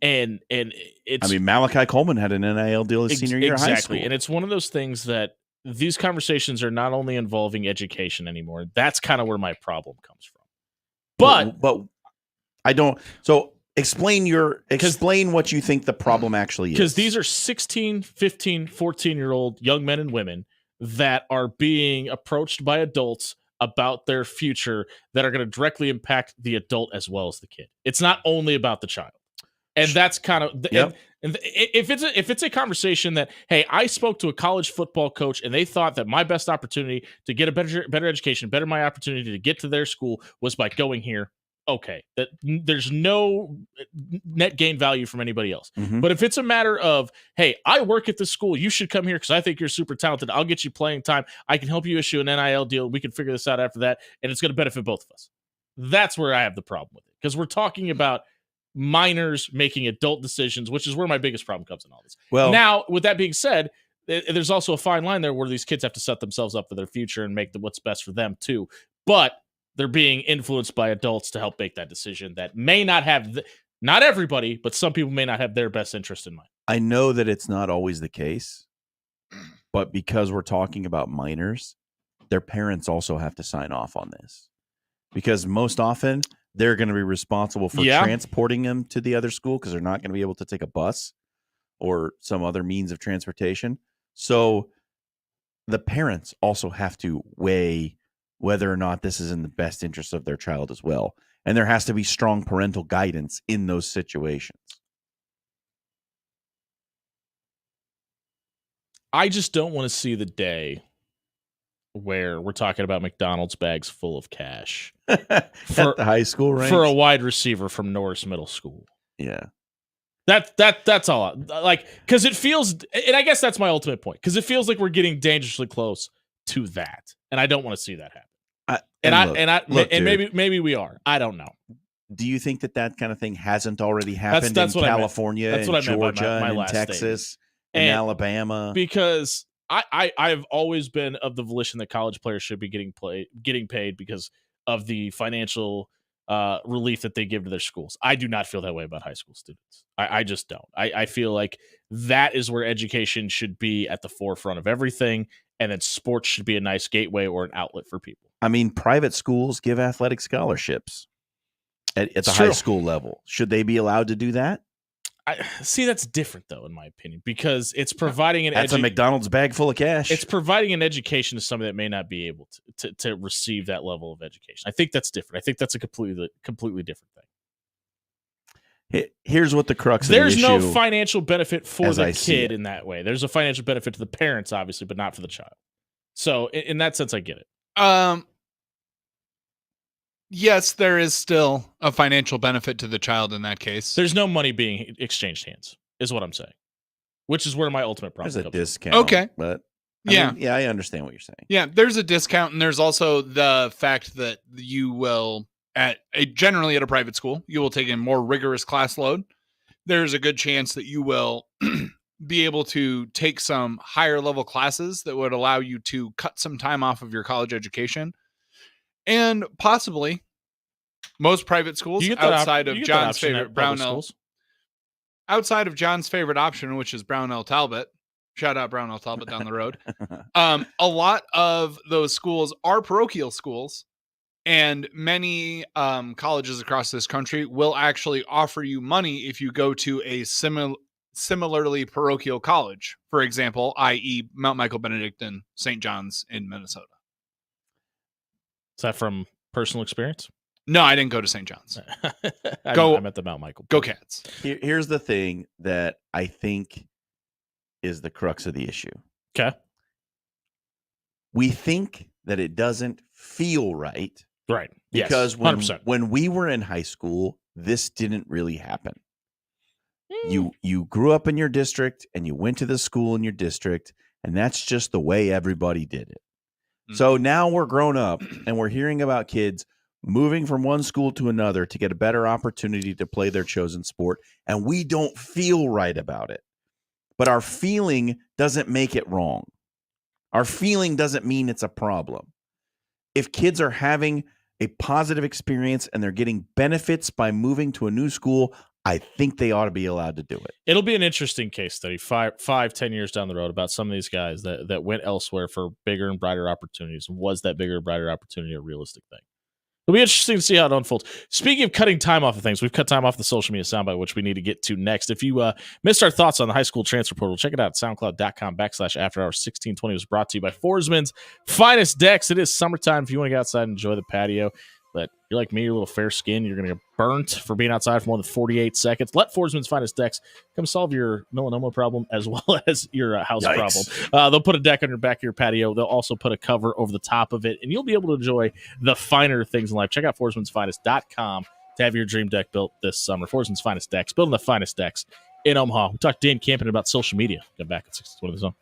A: And it's,
B: I mean, Malachi Coleman had an NIL deal his senior year of high school.
A: And it's one of those things that these conversations are not only involving education anymore. That's kind of where my problem comes from. But
B: I don't. So explain what you think the problem actually is.
A: Because these are 16, 15, 14-year-old young men and women that are being approached by adults about their future that are going to directly impact the adult as well as the kid. It's not only about the child. And that's kind of and if it's a conversation that, hey, I spoke to a college football coach and they thought that my best opportunity to get a better education, better my opportunity to get to their school was by going here. Okay, that there's no net gain value from anybody else.
B: Mm-hmm.
A: But if it's a matter of, hey, I work at this school, you should come here because I think you're super talented. I'll get you playing time. I can help you issue an NIL deal. We can figure this out after that, and it's going to benefit both of us. That's where I have the problem with it, because we're talking about minors making adult decisions, which is where my biggest problem comes in all this.
B: Well,
A: now, with that being said, there's also a fine line there where these kids have to set themselves up for their future and make what's best for them too. But they're being influenced by adults to help make that decision that may not have, not everybody, but some people may not have their best interest in mind.
B: I know that it's not always the case, but because we're talking about minors, their parents also have to sign off on this, because most often they're going to be responsible for transporting them to the other school because they're not going to be able to take a bus or some other means of transportation. So the parents also have to weigh whether or not this is in the best interest of their child as well. And there has to be strong parental guidance in those situations.
A: I just don't want to see the day where we're talking about McDonald's bags full of cash
B: At the high school ranks?
A: For a wide receiver from Norris Middle School.
B: Yeah.
A: That's all. Because it feels, and I guess that's my ultimate point, because it feels like we're getting dangerously close to that, and I don't want to see that happen. Maybe we are. I don't know.
B: Do you think that kind of thing hasn't already happened in California, and Georgia, and in Texas, and Alabama?
A: Because I've always been of the volition that college players should be getting paid because of the financial relief that they give to their schools. I do not feel that way about high school students. I just don't. I feel like that is where education should be at the forefront of everything, and then sports should be a nice gateway or an outlet for people.
B: I mean, private schools give athletic scholarships at the high school level. Should they be allowed to do that?
A: I see. That's different, though, in my opinion, because it's providing
B: a McDonald's bag full of cash.
A: It's providing an education to somebody that may not be able to receive that level of education. I think that's different. I think that's a completely different thing.
B: Here's what the crux of
A: There's
B: the
A: no
B: issue,
A: financial benefit for the kid in that way. There's a financial benefit to the parents, obviously, but not for the child. So in that sense, I get it.
C: Yes, there is still a financial benefit to the child in that case.
A: There's no money being exchanged hands, is what I'm saying, which is where my ultimate problem
B: comes.
A: There's
B: a discount.
C: Okay.
B: But I understand what you're saying.
C: Yeah, there's a discount, and there's also the fact that you will, generally at a private school, you will take a more rigorous class load. There's a good chance that you will be able to take some higher level classes that would allow you to cut some time off of your college education. And possibly most private schools outside of John's favorite Brownell, outside of John's favorite option, which is Brownell Talbot. Shout out Brownell Talbot down the road. A lot of those schools are parochial schools, and many colleges across this country will actually offer you money if you go to a similarly parochial college. For example, i.e. Mount Michael Benedictine, St. John's in Minnesota.
A: Is that from personal experience?
C: No, I didn't go to St. John's.
A: I'm at the Mount Michael.
C: Go Cats.
B: Here's the thing that I think is the crux of the issue.
A: Okay.
B: We think that it doesn't feel right.
A: Right.
B: Because when we were in high school, this didn't really happen. You grew up in your district and you went to the school in your district, and that's just the way everybody did it. So now we're grown up and we're hearing about kids moving from one school to another to get a better opportunity to play their chosen sport, and we don't feel right about it. But our feeling doesn't make it wrong. Our feeling doesn't mean it's a problem. If kids are having a positive experience and they're getting benefits by moving to a new school, I think they ought to be allowed to do it.
A: It'll be an interesting case study 5-10 years down the road about some of these guys that went elsewhere for bigger and brighter opportunities. Was that bigger and brighter opportunity a realistic thing? It'll be interesting to see how it unfolds. Speaking of cutting time off of things, we've cut time off the social media soundbite, which we need to get to next. If you missed our thoughts on the high school transfer portal, check it out. SoundCloud.com/AfterHours1620 was brought to you by Forsman's Finest Decks. It is summertime. If you want to get outside and enjoy the patio, but you're like me, you're a little fair skinned, you're going to get burnt for being outside for more than 48 seconds. Let Forsman's Finest Decks come solve your melanoma problem as well as your house problem. They'll put a deck on your back of your patio. They'll also put a cover over the top of it, and you'll be able to enjoy the finer things in life. Check out forsmansfinest.com to have your dream deck built this summer. Forsman's Finest Decks, building the finest decks in Omaha. We talked to Dan Campen about social media. Get back at 6:20 the zone.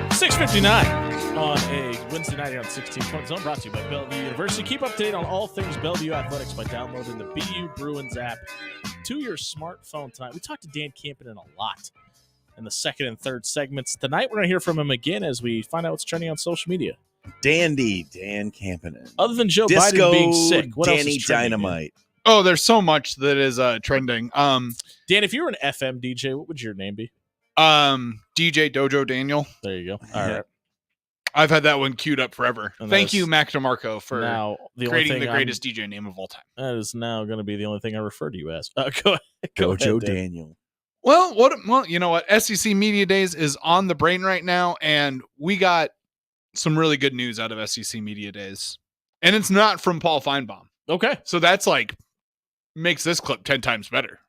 A: $6.59 on a Wednesday night here on 1620 Zone, brought to you by Bellevue University. Keep up to date on all things Bellevue Athletics by downloading the BU Bruins app to your smartphone tonight. We talked to Dan Campanen a lot in the second and third segments. Tonight, we're going to hear from him again as we find out what's trending on social media.
B: Dandy Dan Campanen.
A: Other than Joe Biden being sick, what else
B: Danny
A: is trending,
B: Dynamite.
C: Oh, there's so much that is trending.
A: Dan, if you were an FM DJ, what would your name be?
C: DJ Dojo Daniel.
A: There you go. All right.
C: I've had that one queued up forever.
A: And
C: Thank you, Mac DeMarco, for
A: now
C: creating the greatest DJ name of all time.
A: That is now going to be the only thing I refer to you as. Go ahead.
B: Dojo Daniel.
C: Well, you know what? SEC Media Days is on the brain right now, and we got some really good news out of SEC Media Days. And it's not from Paul Feinbaum.
A: Okay.
C: So that's like makes this clip 10 times better.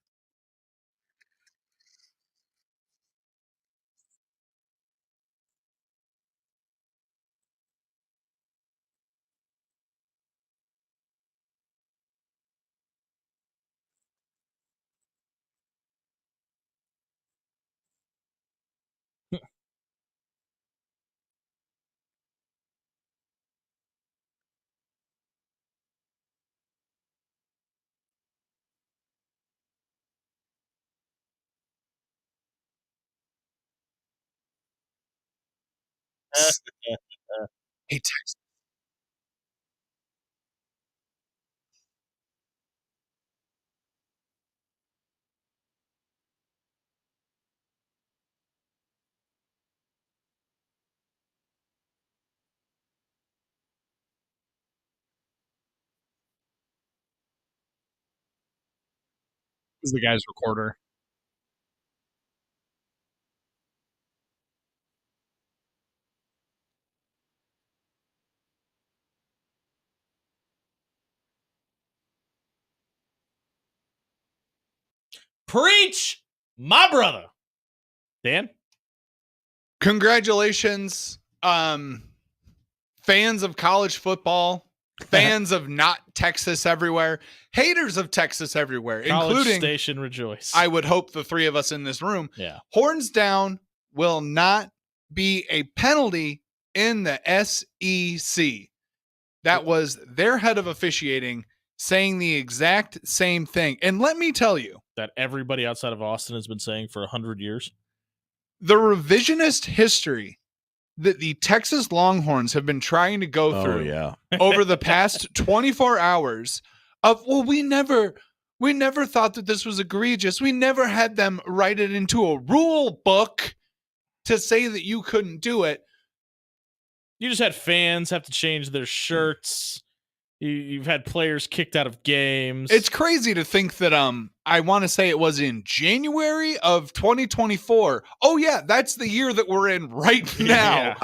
C: Hey, Texas. This is the guy's recorder.
A: Preach, my brother. Dan?
C: Congratulations, fans of college football, fans of not Texas everywhere, haters of Texas everywhere,
A: College
C: including
A: Station rejoice.
C: I would hope the three of us in this room.
A: Yeah.
C: Horns down will not be a penalty in the SEC. That was their head of officiating saying the exact same thing. And let me tell you,
A: that everybody outside of Austin has been saying for 100 years.
C: the revisionist history that the Texas Longhorns have been trying to go through over the past 24 hours of, well, we never thought that this was egregious. We never had them write it into a rule book to say that you couldn't do it.
A: You just had fans have to change their shirts. You've had players kicked out of games.
C: It's crazy to think that I want to say it was in January of 2024. Oh yeah, that's the year that we're in right now.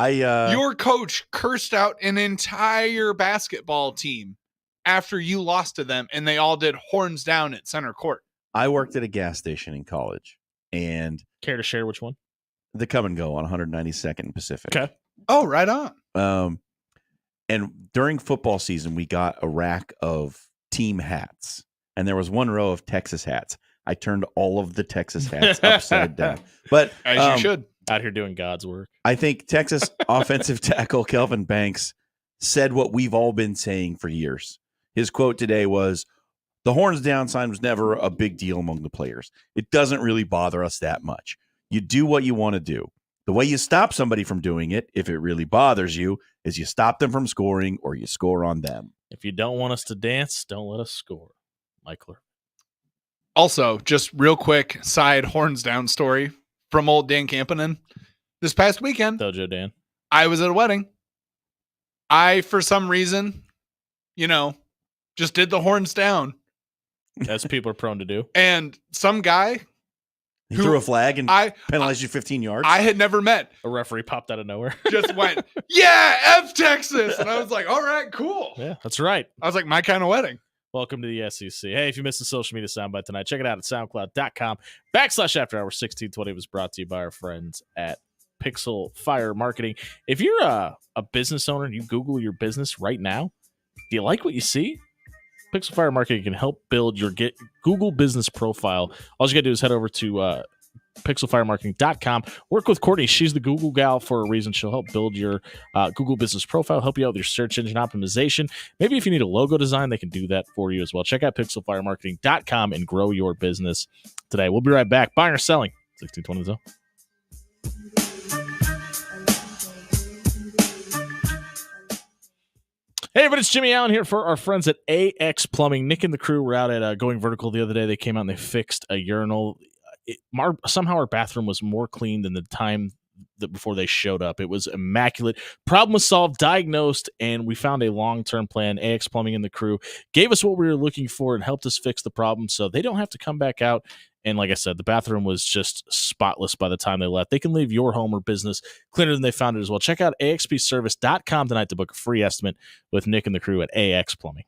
C: Your coach cursed out an entire basketball team after you lost to them, and they all did horns down at center court.
B: I worked at a gas station in college, and
A: care to share which one?
B: The Come and Go on 192nd and Pacific.
A: Okay.
C: Oh, right on.
B: And during football season, we got a rack of team hats, and there was one row of Texas hats. I turned all of the Texas hats upside down. But
C: as you should,
A: out here doing God's work.
B: I think Texas offensive tackle Kelvin Banks said what we've all been saying for years. His quote today was, "The horns down sign was never a big deal among the players. It doesn't really bother us that much. You do what you want to do. The way you stop somebody from doing it, if it really bothers you, is you stop them from scoring or you score on them.
A: If you don't want us to dance, don't let us score." Michael.
C: Also, just real quick side horns down story from old Dan Campanen. This past weekend,
A: Dojo Dan,
C: I was at a wedding. I, for some reason, just did the horns down.
A: As people are prone to do.
C: And some guy
B: He threw a flag and penalized you 15 yards.
C: I had never met.
A: A referee popped out of nowhere.
C: Just went, yeah, F Texas. And I was like, all right, cool.
A: Yeah, that's right.
C: I was like, my kind of wedding.
A: Welcome to the SEC. Hey, if you missed the social media soundbite tonight, check it out at soundcloud.com/afterhours 1620 was brought to you by our friends at Pixel Fire Marketing. If you're a business owner and you Google your business right now, do you like what you see? Pixel Fire Marketing can help build your Google business profile. All you got to do is head over to pixelfiremarketing.com. Work with Courtney. She's the Google gal for a reason. She'll help build your Google business profile, help you out with your search engine optimization. Maybe if you need a logo design, they can do that for you as well. Check out pixelfiremarketing.com and grow your business today. We'll be right back. Buying or selling? 1620 Zone. Hey, everybody, it's Jimmy Allen here for our friends at AX Plumbing. Nick and the crew were out at Going Vertical the other day. They came out and they fixed a urinal. Somehow our bathroom was more clean than the time that before they showed up. It was immaculate. Problem was solved, diagnosed, and we found a long-term plan. AX Plumbing and the crew gave us what we were looking for and helped us fix the problem so they don't have to come back out. And like I said, the bathroom was just spotless by the time they left. They can leave your home or business cleaner than they found it as well. Check out axpservice.com tonight to book a free estimate with Nick and the crew at AX Plumbing.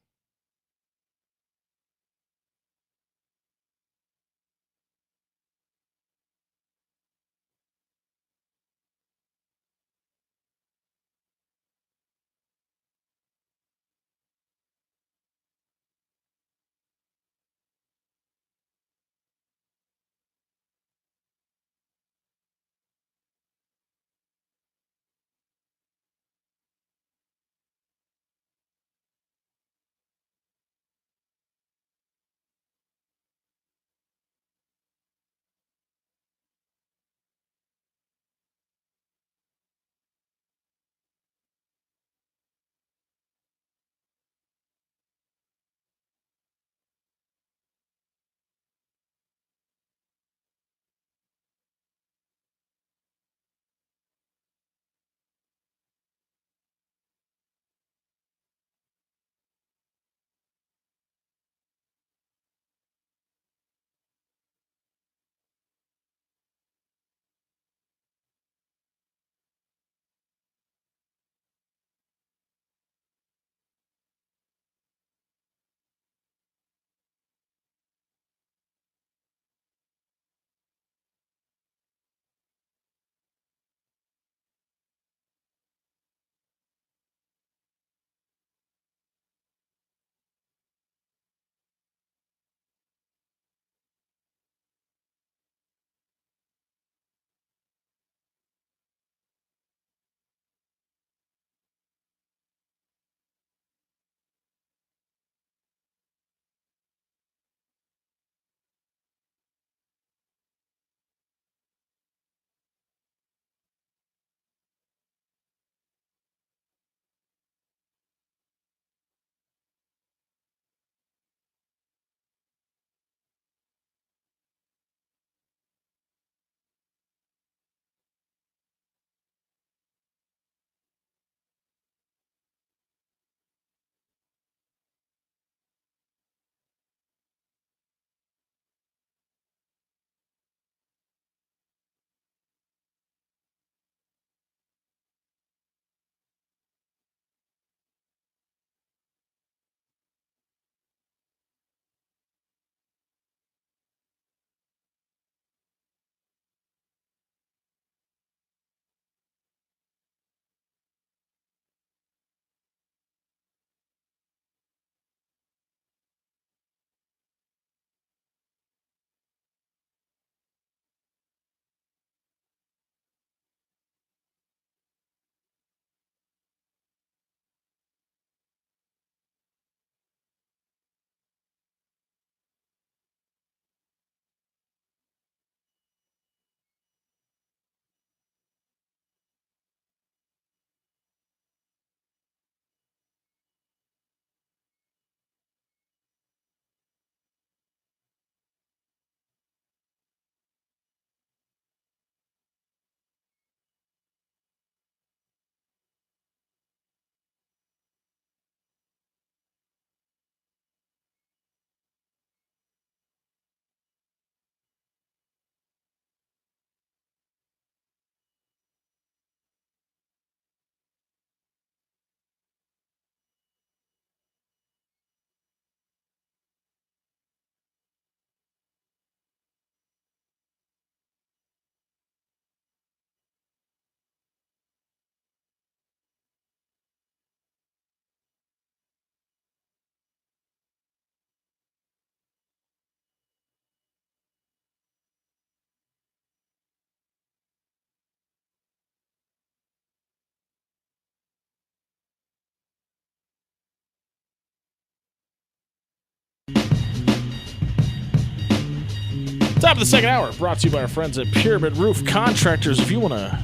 A: Top of the second hour, brought to you by our friends at Pyramid Roof Contractors. If you want to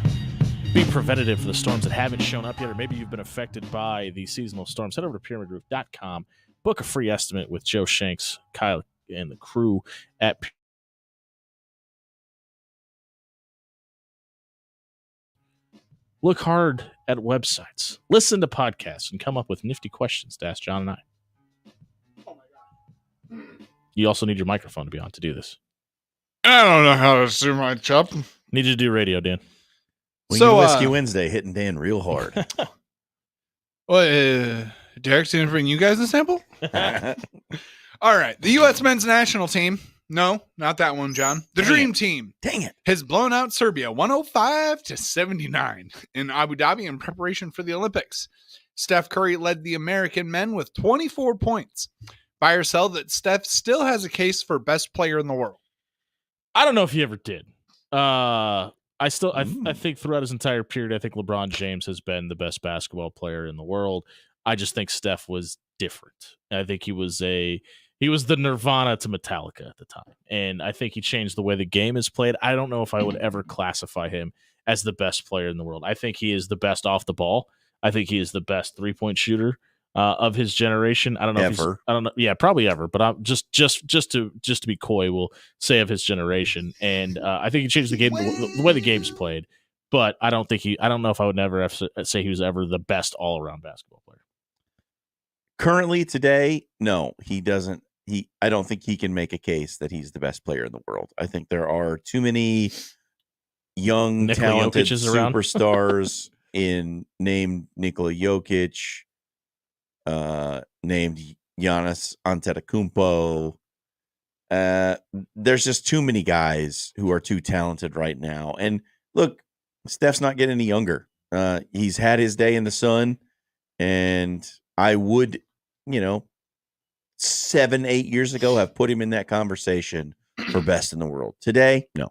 A: be preventative for the storms that haven't shown up yet, or maybe you've been affected by the seasonal storms, head over to pyramidroof.com. Book a free estimate with Joe Shanks, Kyle, and the crew at Look hard at websites, listen to podcasts, and come up with nifty questions to ask John and I.
C: Oh my God.
A: You also need your microphone to be on to do this.
C: I don't know how to do my job.
A: Need you to do radio, Dan.
B: Whiskey Wednesday hitting Dan real hard.
C: Derek's going to bring you guys a sample? All right. The U.S. men's national team. No, not that one, John. The Dream Team.
B: Dang it.
C: Has blown out Serbia 105-79 in Abu Dhabi in preparation for the Olympics. Steph Curry led the American men with 24 points. Buy or sell that Steph still has a case for best player in the world.
A: I don't know if he ever did. I think throughout his entire period, I think LeBron James has been the best basketball player in the world. I just think Steph was different. I think he was the Nirvana to Metallica at the time. And I think he changed the way the game is played. I don't know if I would ever classify him as the best player in the world. I think he is the best off the ball. I think he is the best 3-point shooter of his generation. I don't know
B: ever.
A: I don't know. Yeah, probably ever. But I'm just to be coy, we'll say of his generation. And I think he changed the game, the way the game's played. But I don't know if I would never say he was ever the best all around basketball player.
B: Currently today, no, he doesn't. I don't think he can make a case that he's the best player in the world. I think there are too many young, talented superstars named Nikola Jokic, named Giannis Antetokounmpo. There's just too many guys who are too talented right now. And look, Steph's not getting any younger. He's had his day in the sun, and I would, 7-8 years ago, have put him in that conversation for best in the world. Today, no.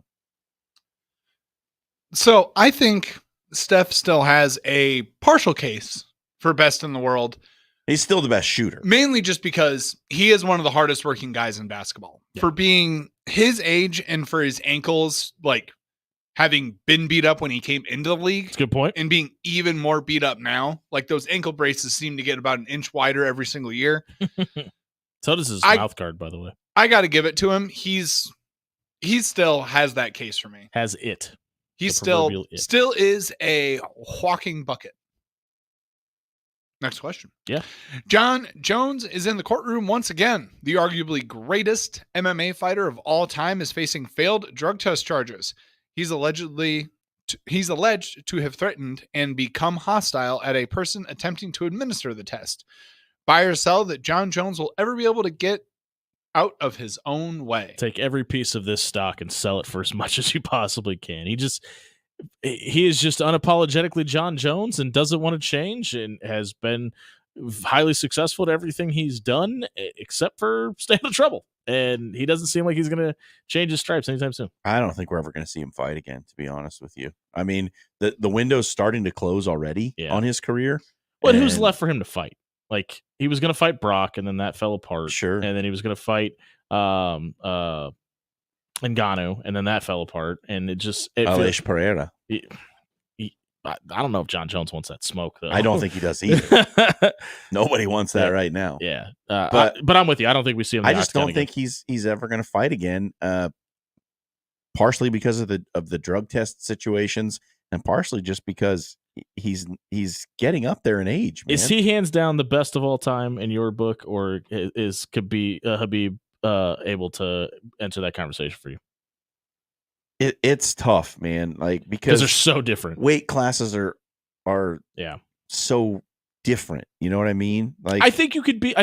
C: So I think Steph still has a partial case for best in the world.
B: He's still the best shooter.
C: Mainly just because he is one of the hardest working guys in basketball. Yeah. For being his age and for his ankles, like having been beat up when he came into the league.
A: That's a good point.
C: And being even more beat up now. Like those ankle braces seem to get about an inch wider every single year.
A: So does his mouth guard, by the way.
C: I got to give it to him. He still has that case for me.
A: Has it.
C: He still is a walking bucket. Next question.
A: Yeah.
C: John Jones is in the courtroom once again. The arguably greatest MMA fighter of all time is facing failed drug test charges. He's alleged to have threatened and become hostile at a person attempting to administer the test. Buy or sell that John Jones will ever be able to get out of his own way.
A: Take every piece of this stock and sell it for as much as you possibly can. He is just unapologetically John Jones and doesn't want to change, and has been highly successful at everything he's done except for stay out of trouble. And he doesn't seem like he's going to change his stripes anytime soon.
B: I don't think we're ever going to see him fight again, to be honest with you. I mean, the window's starting to close already on his carear.
A: Well, who's left for him to fight? Like, he was going to fight Brock, and then that fell apart.
B: Sure.
A: And then he was going to fight Ngannou, and then that fell apart. And
B: Alex Pereira.
A: I don't know if John Jones wants that smoke, though.
B: I don't think he does either. Nobody wants that right now.
A: Yeah. But I'm with you. I don't think we see him.
B: I just don't think he's ever going to fight again. Partially because of the drug test situations, and partially just because he's getting up there in age. Man.
A: Is he hands down the best of all time in your book, or is Habib able to enter that conversation for you?
B: It's tough, man. Like, because
A: they're so different.
B: Weight classes are so different. You know what I mean? Like,
A: I think you could be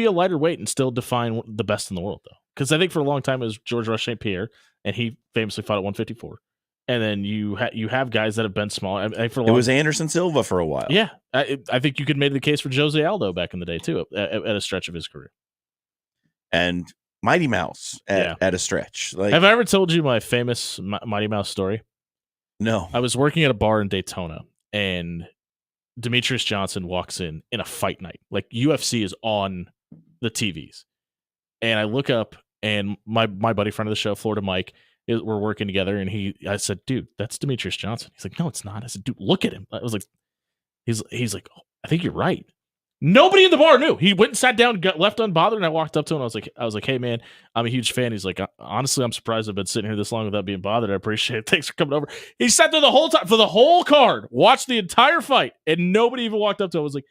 A: a lighter weight and still define the best in the world, though. Because I think for a long time it was George Rush St. Pierre, and he famously fought at 154. And then you have guys that have been small. It
B: was Anderson Silva for a while.
A: Yeah, I think you could make the case for Jose Aldo back in the day too, at a stretch of his career.
B: And Mighty Mouse at a stretch. Like,
A: have I ever told you my famous Mighty Mouse story?
B: No.
A: I was working at a bar in Daytona, and Demetrius Johnson walks in a fight night. Like, UFC is on the TVs. And I look up, and my buddy, friend of the show, Florida Mike, we're working together, and I said, dude, that's Demetrius Johnson. He's like, no, it's not. I said, dude, look at him. I was like, he's like, oh, I think you're right. Nobody in the bar knew. He went and sat down, got left unbothered, and I walked up to him. I was like, hey man, I'm a huge fan. He's like, honestly, I'm surprised I've been sitting here this long without being bothered. I appreciate it. Thanks for coming over. He sat there the whole time for the whole card, watched the entire fight, and nobody even walked up to him. I was like,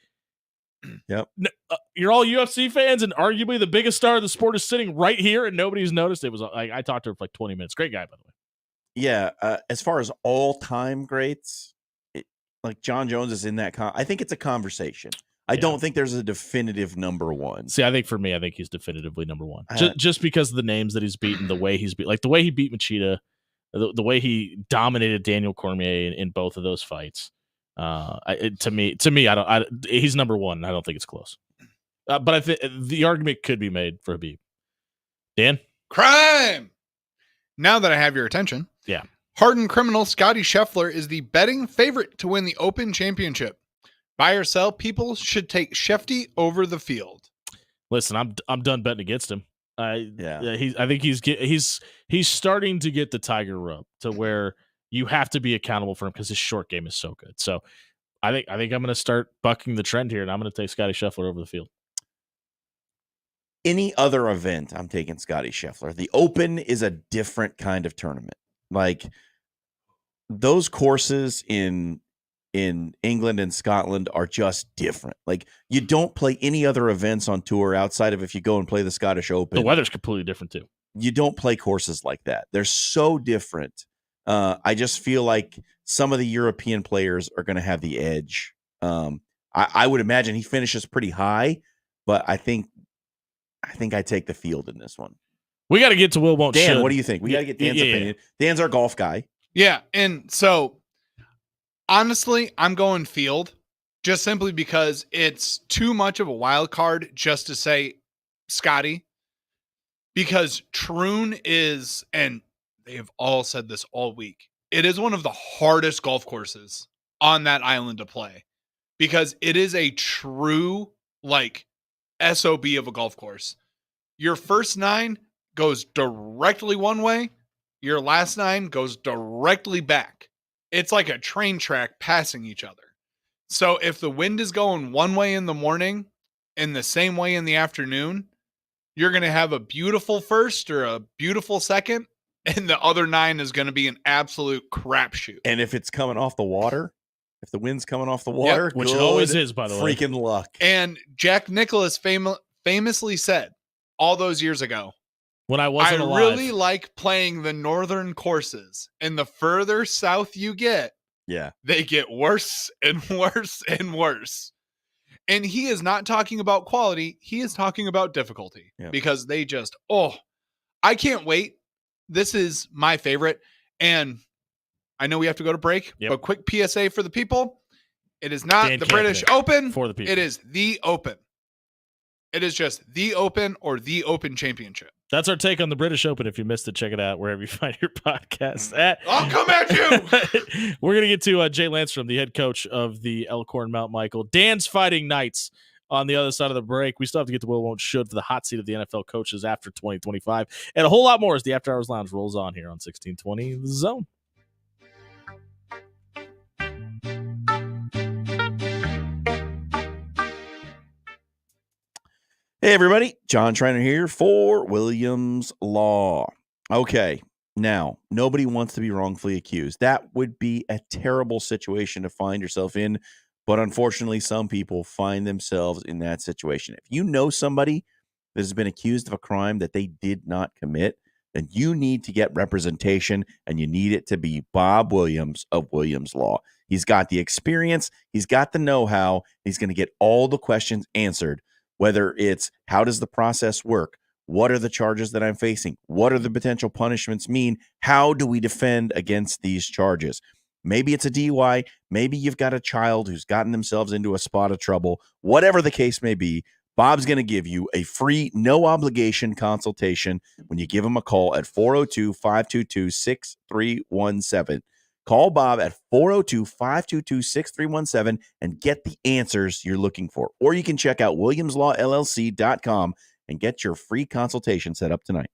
B: yep,
A: you're all UFC fans, and arguably the biggest star of the sport is sitting right here, and nobody's noticed. It was like, I talked to him for like 20 minutes. Great guy, by the way.
B: Yeah, as far as all-time greats, like John Jones is in that. I think it's a conversation. I don't think there's a definitive number one.
A: See, I think he's definitively number one. Just because of the names that he's beaten, the way he's beat, like the way he beat Machida, the way he dominated Daniel Cormier in both of those fights. To me, he's number one. I don't think it's close. But I think the argument could be made for Khabib. Dan?
C: Crime! Now that I have your attention.
A: Yeah.
C: Hardened criminal Scotty Scheffler is the betting favorite to win the Open Championship. Buy or sell, people should take Shefty over the field.
A: Listen, I'm done betting against him. I think he's starting to get the Tiger rub to where you have to be accountable for him because his short game is so good. So I think I'm going to start bucking the trend here, and I'm going to take Scotty Scheffler over the field.
B: Any other event, I'm taking Scotty Scheffler. The Open is a different kind of tournament. Like those courses in England and Scotland are just different. Like you don't play any other events on tour outside of if you go and play the Scottish Open.
A: The weather's completely different too.
B: You don't play courses like that. They're so different. I just feel like some of the European players are going to have the edge. I would imagine he finishes pretty high, but I think I take the field in this one.
A: We got to get to Will Won't
B: Dan,
A: Should.
B: what do you think? We got to get Dan's opinion. Dan's our golf guy.
C: Yeah, and so honestly, I'm going field just simply because it's too much of a wild card just to say Scotty, because Troon is, and they have all said this all week, it is one of the hardest golf courses on that island to play because it is a true like SOB of a golf course. Your first 9 goes directly one way. Your last 9 goes directly back. It's like a train track passing each other. So if the wind is going one way in the morning and the same way in the afternoon, you're going to have a beautiful first or a beautiful second, and the other 9 is going to be an absolute crapshoot.
B: And if it's coming off the water, if the wind's coming off the water,
A: which it always is, by the way.
B: Freaking luck.
C: And Jack Nicklaus famously said all those years ago,
A: when I wasn't alive,
C: really like playing the northern courses, and the further south you get, they get worse and worse and worse. And he is not talking about quality. He is talking about difficulty because they just, I can't wait. This is my favorite. And I know we have to go to break, but quick PSA for the people. It is not the British Open.
A: For the people.
C: It is the Open. It is just the Open or the Open Championship.
A: That's our take on the British Open. If you missed it, check it out wherever you find your podcast at.
C: I'll come at you.
A: We're going to get to Jay Landstrom, the head coach of the Elkhorn Mount Michael. Dan's Fighting Knights on the other side of the break. We still have to get to Will Won't Should for the hot seat of the NFL coaches after 2025. And a whole lot more as the After Hours Lounge rolls on here on 1620 The Zone.
B: Hey, everybody. John Trainer here for Williams Law. Okay. Now, nobody wants to be wrongfully accused. That would be a terrible situation to find yourself in. But unfortunately, some people find themselves in that situation. If you know somebody that has been accused of a crime that they did not commit, then you need to get representation, and you need it to be Bob Williams of Williams Law. He's got the experience. He's got the know-how. He's going to get all the questions answered. Whether it's how does the process work? What are the charges that I'm facing? What are the potential punishments mean? How do we defend against these charges? Maybe it's a DUI. Maybe you've got a child who's gotten themselves into a spot of trouble. Whatever the case may be, Bob's going to give you a free, no obligation consultation when you give him a call at 402-522-6317. Call Bob at 402-522-6317 and get the answers you're looking for. Or you can check out WilliamsLawLLC.com and get your free consultation set up tonight.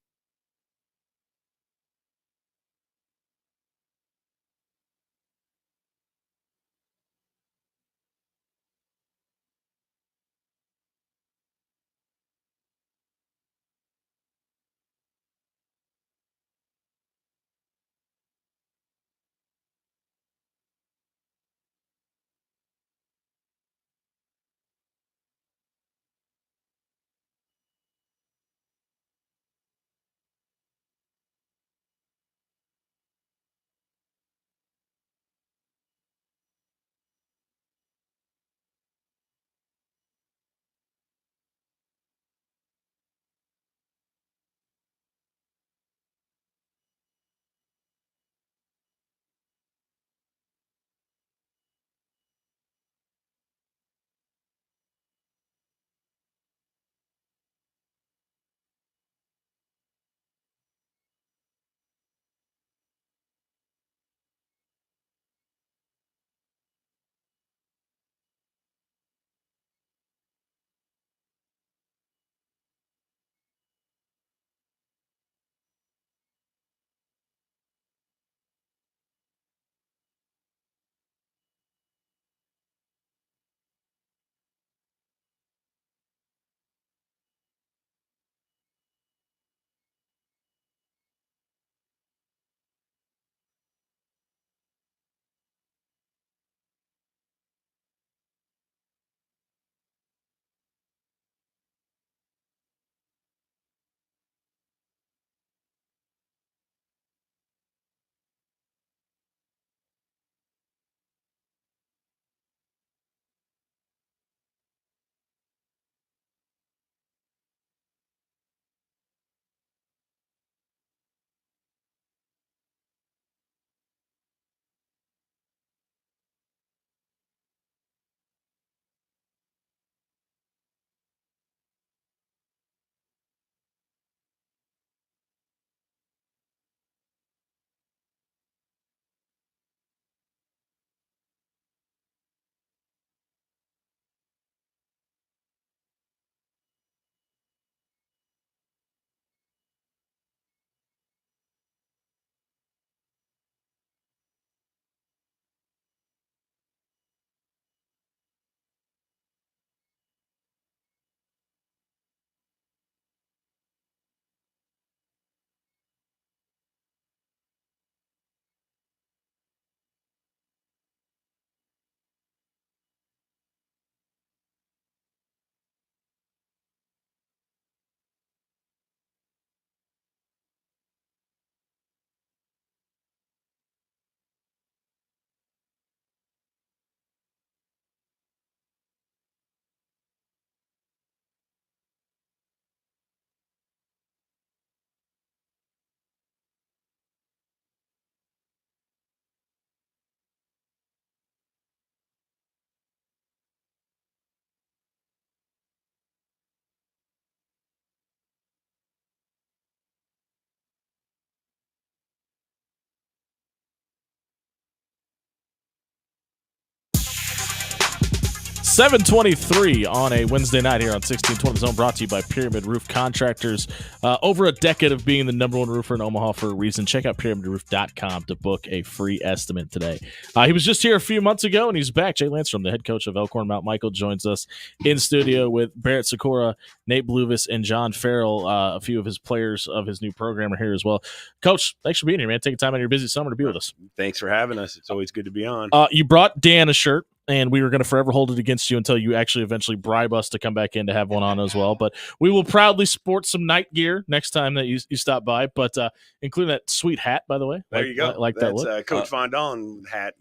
A: 7:23 on a Wednesday night here on 1620 Zone, brought to you by Pyramid Roof Contractors. Over a decade of being the number one roofer in Omaha for a reason. Check out pyramidroof.com to book a free estimate today. He was just here a few months ago, and he's back. Jay Landstrom, the head coach of Elkhorn Mount Michael, joins us in studio with Barrett Sikora, Nate Bluvis, and John Farrell. A few of his players of his new program are here as well. Coach, thanks for being here, man. Taking time out of your busy summer to be with us.
E: Thanks for having us. It's always good to be on.
A: You brought Dan a shirt, and we were going to forever hold it against you until you actually eventually bribe us to come back in to have one on as well. But we will proudly sport some night gear next time that you stop by, but including that sweet hat, by the way.
E: There you go.
A: Like
E: that's
A: that look.
E: Coach Von Dahlen hat,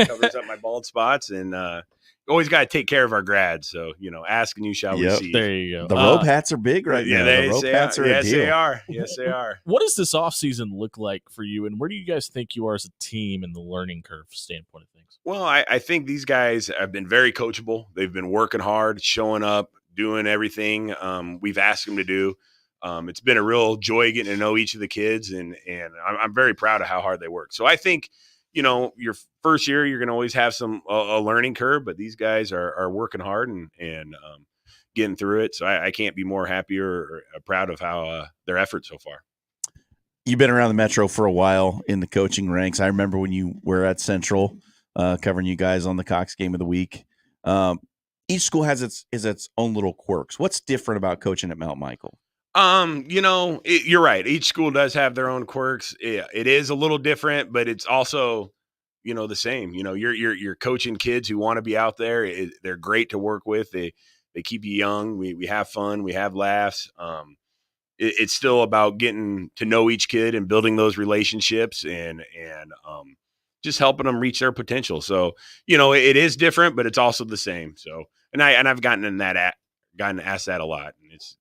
E: covers up my bald spots, and always got to take care of our grads. So, ask and you shall receive.
A: There you go.
B: The robe hats are big right now. The robe hats are a deal.
E: They are. Yes, they are.
A: What does this offseason look like for you, and where do you guys think you are as a team in the learning curve standpoint of things?
E: Well, I think these guys have been very coachable. They've been working hard, showing up, doing everything we've asked them to do. It's been a real joy getting to know each of the kids, and I'm very proud of how hard they work. So I think, your first year, you're going to always have a learning curve, but these guys are working hard and getting through it. So I can't be more happy or proud of how their effort so far.
B: You've been around the Metro for a while in the coaching ranks. I remember when you were at Central, covering you guys on the Cox Game of the Week. Each school has its own little quirks. What's different about coaching at Mount Michael?
E: You're right. Each school does have their own quirks. It is a little different, but it's also, the same. You're coaching kids who want to be out there. They're great to work with. They keep you young. We have fun. We have laughs. It's still about getting to know each kid and building those relationships and just helping them reach their potential. So, it is different, but it's also the same. So, and I've gotten asked that a lot. And it's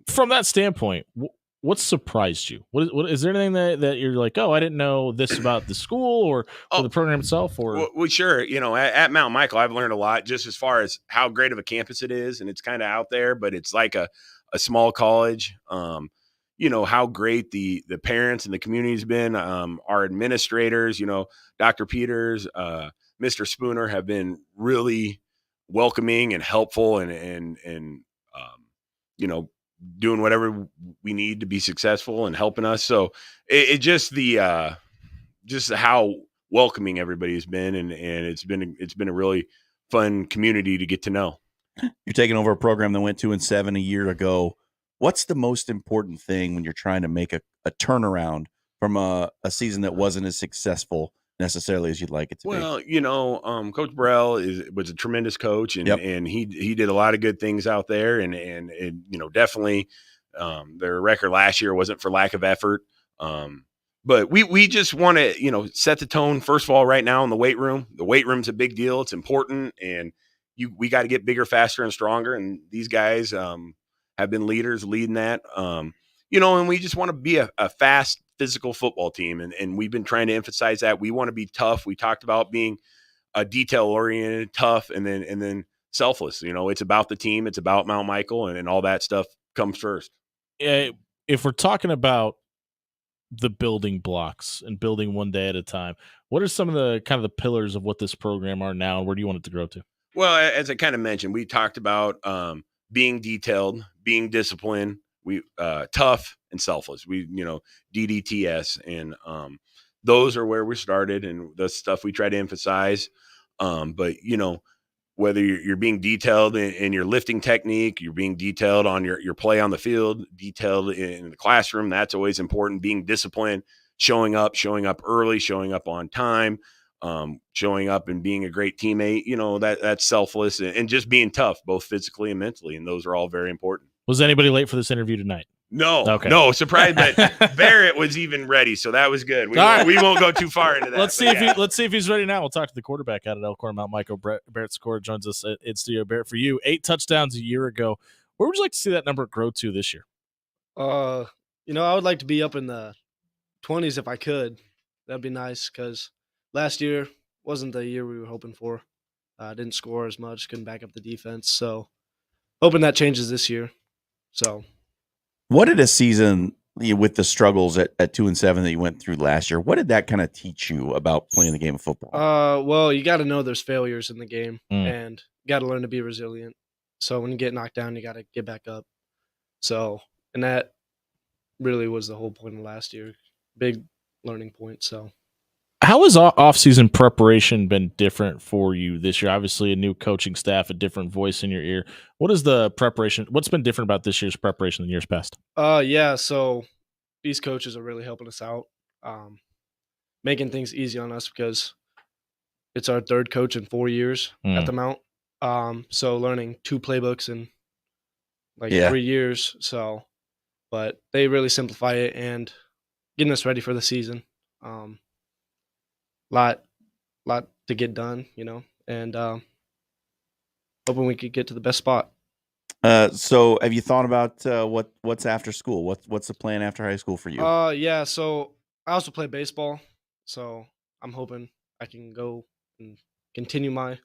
A: from that standpoint, what surprised you? What is there anything that you're like, oh, I didn't know this about the school or the program itself? Or
E: well, sure. At Mount Michael, I've learned a lot just as far as how great of a campus it is, and it's kind of out there, but it's like a small college. How great the parents and the community's been. Our administrators, Dr. Peters, Mr. Spooner have been really welcoming and helpful and doing whatever we need to be successful and helping us. So it just how welcoming everybody's been. And it's been a really fun community to get to know.
B: You're taking over a program that went 2-7 a year ago. What's the most important thing when you're trying to make a turnaround from a season that wasn't as successful necessarily as you'd like it to be?
E: Well, Coach Burrell was a tremendous coach, and he did a lot of good things out there, and definitely their record last year wasn't for lack of effort. But we just want to set the tone first of all right now in the weight room. The weight room's a big deal. It's important, and we got to get bigger, faster, and stronger. And these guys have been leaders leading that. And we just want to be a fast, physical football team. And we've been trying to emphasize that. We want to be tough. We talked about being detail-oriented, tough, and then selfless. It's about the team. It's about Mount Michael, and all that stuff comes first.
A: If we're talking about the building blocks and building one day at a time, what are some of the kind of the pillars of what this program are now, and where do you want it to grow to?
E: Well, as I kind of mentioned, we talked about being detailed, being disciplined, tough and selfless. We, DDTS, and those are where we started, and the stuff we try to emphasize. But whether you're being detailed in your lifting technique, you're being detailed on your play on the field, detailed in the classroom, that's always important. Being disciplined, showing up early, showing up on time, showing up and being a great teammate, that's selfless, and just being tough, both physically and mentally. And those are all very important.
A: Was anybody late for this interview tonight?
E: No,
A: okay.
E: No, surprised that Barrett was even ready, so that was good. We won't go too far into that.
A: Let's see if he's ready now. We'll talk to the quarterback out at Elkhorn Mount Michael. Barrett Sikora joins us in studio. Barrett, for you, 8 touchdowns a year ago. Where would you like to see that number grow to this year?
F: I would like to be up in the 20s if I could. That'd be nice, because last year wasn't the year we were hoping for. Didn't score as much, couldn't back up the defense. So hoping that changes this year. So,
B: what did a season with the struggles at 2-7 that you went through last year, what did that kind of teach you about playing the game of football?
F: Well, you got to know there's failures in the game, and got to learn to be resilient. So when you get knocked down, you got to get back up. So, and that really was the whole point of last year. Big learning point. So,
A: how has off-season preparation been different for you this year? Obviously, a new coaching staff, a different voice in your ear. What is the preparation? What's been different about this year's preparation than years past?
F: Yeah. So these coaches are really helping us out, making things easy on us because it's our third coach in 4 years at the Mount. So learning 2 playbooks in 3 years. So, but they really simplify it and getting us ready for the season. Lot to get done, and hoping we could get to the best spot.
B: So have you thought about what's after school? What's the plan after high school for you?
F: Yeah. So I also play baseball, so I'm hoping I can go and continue my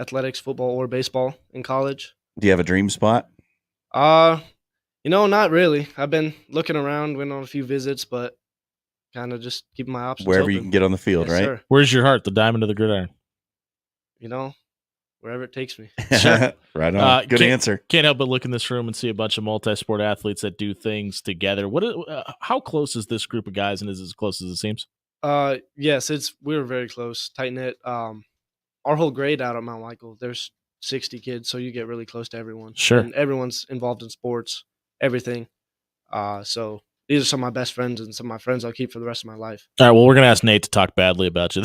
F: athletics, football or baseball in college.
B: Do you have a dream spot?
F: Not really. I've been looking around, went on a few visits, but kind of just keeping my options
B: wherever
F: open.
B: You can get on the field,
F: Yes,
B: right?
F: Sir.
A: Where's your heart? The diamond or the gridiron?
F: Wherever it takes me.
A: Sure.
B: Right on. Good answer.
A: Can't help but look in this room and see a bunch of multi-sport athletes that do things together. How close is this group of guys, and is it as close as it seems?
F: Yes, we're very close, tight knit. Our whole grade out at Mount Michael, there's 60 kids, so you get really close to everyone.
A: Sure.
F: And everyone's involved in sports, everything. So these are some of my best friends and some of my friends I'll keep for the rest of my life.
A: All right, well, we're going to ask Nate to talk badly about you.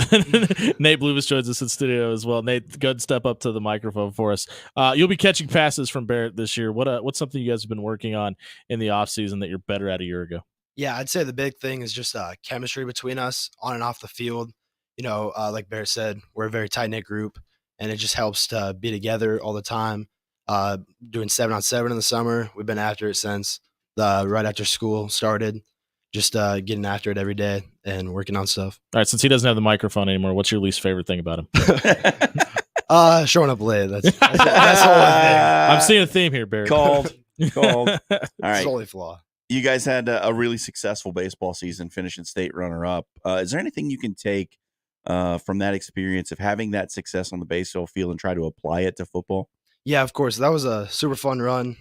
A: Nate Blubis joins us in studio as well. Nate, go ahead and step up to the microphone for us. You'll be catching passes from Barrett this year. What's something you guys have been working on in the offseason that you're better at a year ago?
G: Yeah, I'd say the big thing is just chemistry between us on and off the field. Like Barrett said, we're a very tight-knit group, and it just helps to be together all the time. Doing 7-on-7 in the summer. We've been after it since right after school started, just getting after it every day and working on stuff.
A: All right, since he doesn't have the microphone anymore, what's your least favorite thing about him?
G: Showing up late. That's the whole thing.
A: I'm seeing a theme here, Barry.
B: Called. All right.
G: It's the only flaw.
B: You guys had a really successful baseball season, finishing state runner-up. Is there anything you can take from that experience of having that success on the baseball field and try to apply it to football?
G: Yeah, of course. That was a super fun run.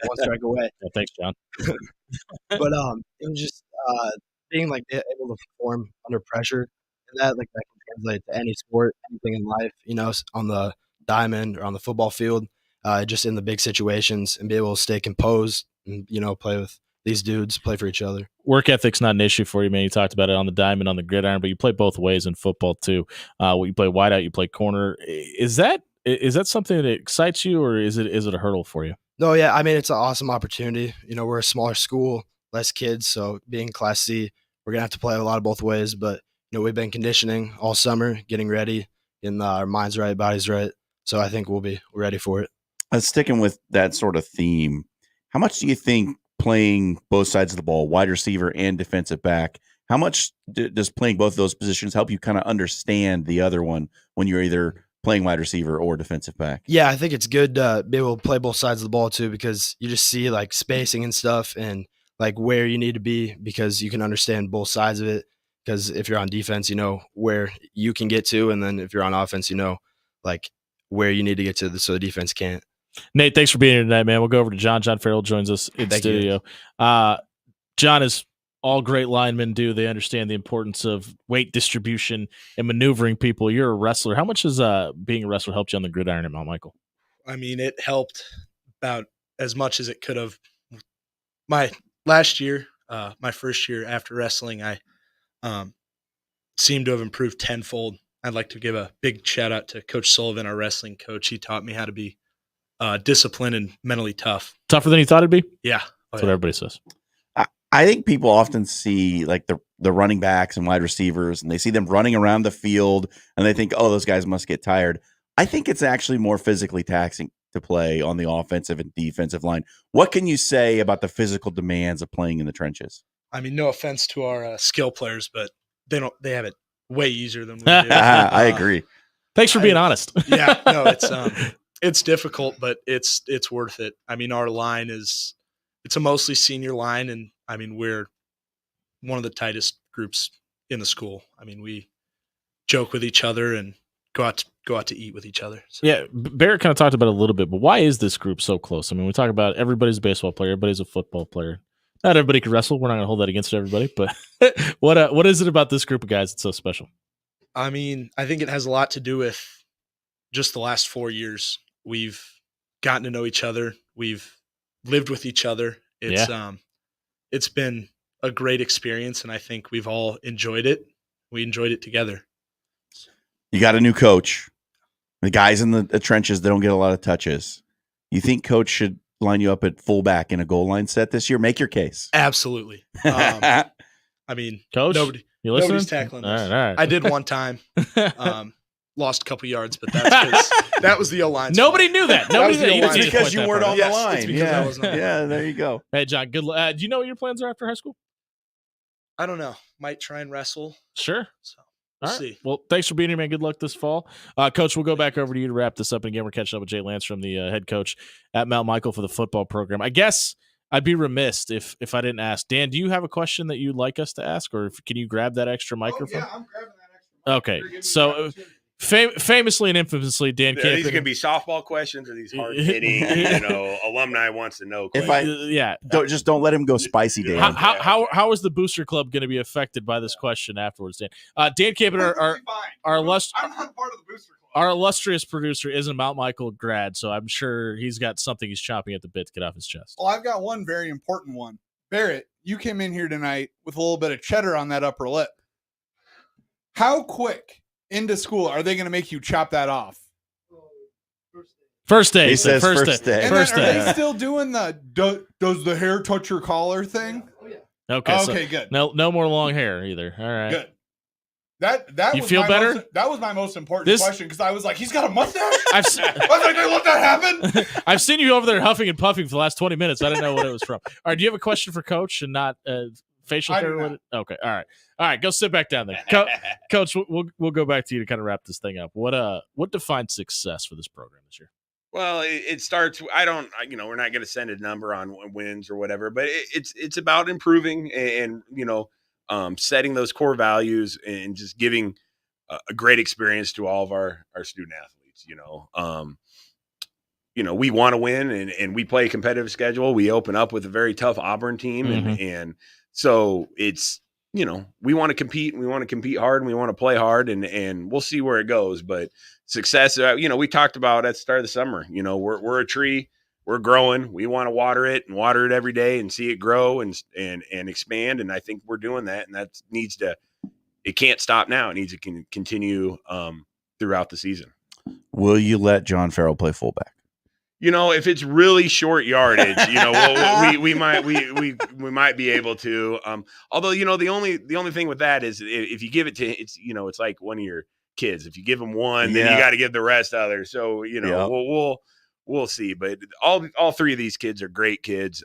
G: One strike away.
A: Yeah, thanks, John.
G: But it was just being able to perform under pressure, and that can translate to any sport, anything in life. On the diamond or on the football field, just in the big situations, and be able to stay composed and play with these dudes, play for each other.
A: Work ethic's not an issue for you, man. You talked about it on the diamond, on the gridiron, but you play both ways in football too. You play wideout, you play corner. Is that something that excites you, or is it a hurdle for you?
G: No, yeah. I mean, it's an awesome opportunity. We're a smaller school, less kids, so being Class C, we're gonna have to play a lot of both ways. But we've been conditioning all summer, getting ready, getting our minds right, bodies right. So I think we're ready for it.
B: Sticking with that sort of theme, how much do you think playing both sides of the ball, wide receiver and defensive back, how much does playing both of those positions help you kind of understand the other one when you're either playing wide receiver or defensive back?
G: Yeah, I think it's good to be able to play both sides of the ball too, because you just see spacing and stuff and where you need to be, because you can understand both sides of it. Because if you're on defense, where you can get to, and then if you're on offense, where you need to get to so the defense can't.
A: Nate, thanks for being here tonight, man. We'll go over to John. John Farrell joins us in studio. John, is all great linemen do. They understand the importance of weight distribution and maneuvering people. You're a wrestler. How much has being a wrestler helped you on the gridiron at Mount Michael?
H: I mean, it helped about as much as it could have. My last year, my first year after wrestling, I seemed to have improved tenfold. I'd like to give a big shout out to Coach Sullivan, our wrestling coach. He taught me how to be disciplined and mentally tough.
A: Tougher than you thought it'd be?
H: Yeah.
A: That's what everybody says.
B: I think people often see the running backs and wide receivers, and they see them running around the field, and they think, oh, those guys must get tired. I think it's actually more physically taxing to play on the offensive and defensive line. What can you say about the physical demands of playing in the trenches?
H: I mean, no offense to our skill players, but they have it way easier than we do.
B: I agree.
A: Thanks for being honest.
H: Yeah, no, it's difficult, but it's worth it. I mean, our line it's a mostly senior line, and I mean, we're one of the tightest groups in the school. I mean, we joke with each other and go out to eat with each other. So.
A: Yeah, Barrett kind of talked about it a little bit, but why is this group so close? I mean, we talk about everybody's a baseball player, everybody's a football player. Not everybody can wrestle. We're not going to hold that against everybody, but what is it about this group of guys that's so special?
H: I mean, I think it has a lot to do with just the last 4 years. We've gotten to know each other. We've lived with each other. It's been a great experience, and I think we've all enjoyed it. We enjoyed it together.
B: You got a new coach. The guys in the trenches, they don't get a lot of touches. You think coach should line you up at fullback in a goal line set this year? Make your case.
H: Absolutely. I mean,
A: coach,
H: nobody's tackling us.
A: All right.
H: I did one time. Lost a couple yards, but that's because that was the O-line.
A: Nobody knew that. Nobody knew
B: that. It's because you weren't on the line.
H: It's because I wasn't on the line.
B: Yeah, there you go.
A: Hey, John, good luck. Do you know what your plans are after high school?
H: I don't know. Might try and wrestle.
A: Sure.
H: So
A: We'll
H: see.
A: Right. Well, thanks for being here, man. Good luck this fall. Coach, we'll go back over to you to wrap this up. And again, we're catching up with Jay Landstrom, the head coach at Mount Michael for the football program. I guess I'd be remiss if I didn't ask. Dan, do you have a question that you'd like us to ask, or can you grab that extra microphone?
C: Oh, yeah, I'm grabbing that extra
A: microphone. Okay, so famously and infamously, Dan Campen.
E: These are going to be softball questions or these hard-hitting, alumni wants to know questions.
B: Don't let him go spicy, Dan.
A: How is the booster club going to be affected by this question afterwards, Dan? Dan Campen, our illustrious producer, is a Mount Michael grad, so I'm sure he's got something he's chomping at the bit to get off his chest.
C: Well, I've got one very important one. Barrett, you came in here tonight with a little bit of cheddar on that upper lip. How quick into school are they going to make you chop that off?
A: First day.
B: He says first day.
C: And
A: first
C: then,
A: day.
C: are they still doing the does the hair touch your collar thing?
F: Oh, yeah.
A: Okay.
C: Okay,
A: so
C: good.
A: No more long hair either. All right.
C: Good. That
A: you
C: was
A: feel better?
C: That was my most important question because I was like, he's got a mustache. I was like, did I let that happen?
A: I've seen you over there huffing and puffing for the last 20 minutes. I didn't know what it was from. All right. Do you have a question for Coach and not facial hair? Okay. All right. Go sit back down there, Coach. We'll go back to you to kind of wrap this thing up. What defines success for this program this year?
E: Well, it starts. We're not going to send a number on wins or whatever, but it's about improving and setting those core values and just giving a great experience to all of our student athletes. We want to win and we play a competitive schedule. We open up with a very tough Auburn team, and so it's we want to compete and we want to compete hard and we want to play hard and we'll see where it goes. But success, we talked about at the start of the summer. We're a tree. We're growing. We want to water it every day and see it grow and expand. And I think we're doing that. And that it can't stop now. It needs to continue throughout the season.
B: Will you let John Farrell play fullback?
E: If it's really short yardage, we might be able to. Although the only thing with that is if you give it to it's like one of your kids. If you give them one, then you got to give the rest others. So we'll see. But all three of these kids are great kids.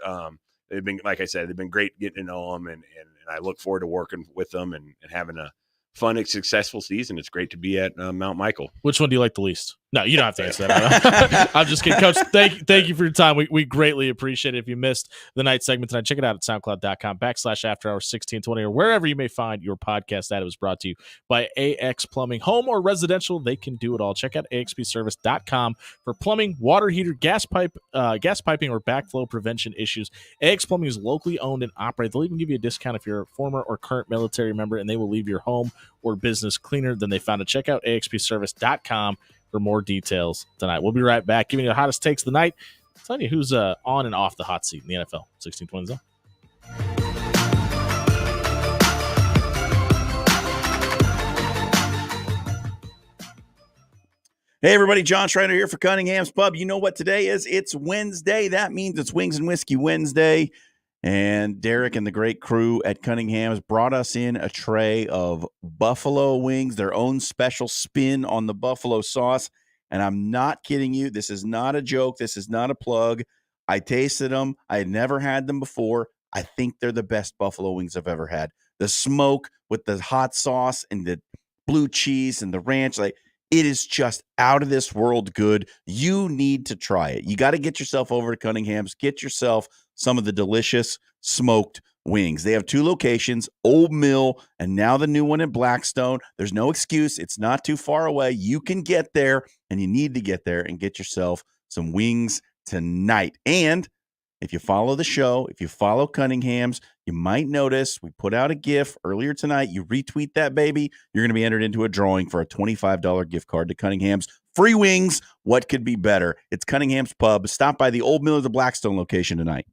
E: They've been, like I said, they've been great getting to know them, and I look forward to working with them and having a fun and successful season. It's great to be at Mount Michael.
A: Which one do you like the least? No, you don't have to answer that. I'm just kidding. Coach, thank you for your time. We greatly appreciate it. If you missed the night segment tonight, check it out at soundcloud.com/afterhours1620 or wherever you may find your podcast. That it was brought to you by AX Plumbing. Home or residential, they can do it all. Check out axpservice.com for plumbing, water heater, gas piping, or backflow prevention issues. AX Plumbing is locally owned and operated. They'll even give you a discount if you're a former or current military member, and they will leave your home or business cleaner than they found it. Check out axpservice.com for more details tonight. We'll be right back, giving you the hottest takes of the night, telling you who's on and off the hot seat in the NFL. 1620 Zone.
B: Hey, everybody. John Schreiner here for Cunningham's Pub. You know what today is? It's Wednesday. That means it's Wings and Whiskey Wednesday. And Derek and the great crew at Cunningham's brought us in a tray of buffalo wings, their own special spin on the buffalo sauce. And I'm not kidding you. This is not a joke. This is not a plug. I tasted them. I had never had them before. I think they're the best buffalo wings I've ever had. The smoke with the hot sauce and the blue cheese and the ranch, it is just out of this world good. You need to try it. You got to get yourself over to Cunningham's. Get yourself some of the delicious smoked Wings. They have 2 locations, Old Mill and now the new one in Blackstone. There's no excuse. It's not too far away. You can get there, and you need to get there and get yourself some wings tonight. And if you follow the show, if you follow Cunningham's, you might notice we put out a GIF earlier tonight. You retweet that, baby. You're going to be entered into a drawing for a $25 gift card to Cunningham's. Free wings. What could be better? It's Cunningham's Pub. Stop by the Old Mill or the Blackstone location tonight.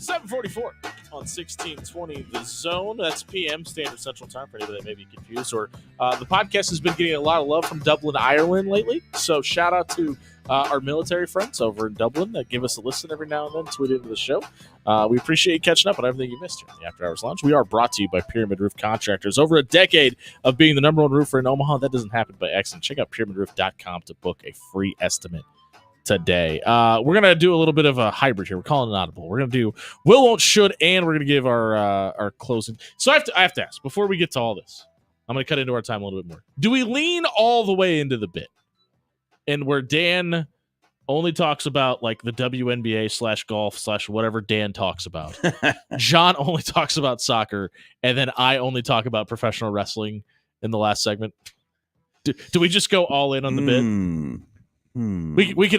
A: 7:44 on 1620 The Zone. That's PM Standard Central Time for anybody that may be confused. Or the podcast has been getting a lot of love from Dublin, Ireland lately. So shout out to our military friends over in Dublin that give us a listen every now and then, tweet into the show. We appreciate you catching up on everything you missed here in the After Hours Lounge. We are brought to you by Pyramid Roof Contractors. Over a decade of being the number one roofer in Omaha. That doesn't happen by accident. Check out pyramidroof.com to book a free estimate today. We're going to do a little bit of a hybrid here. We're calling it audible. We're going to do will, won't, should, and we're going to give our closing. So I have to ask, before we get to all this, I'm going to cut into our time a little bit more. Do we lean all the way into the bit? And where Dan only talks about like the WNBA / golf / whatever Dan talks about. John only talks about soccer, and then I only talk about professional wrestling in the last segment. Do we just go all in on the bit?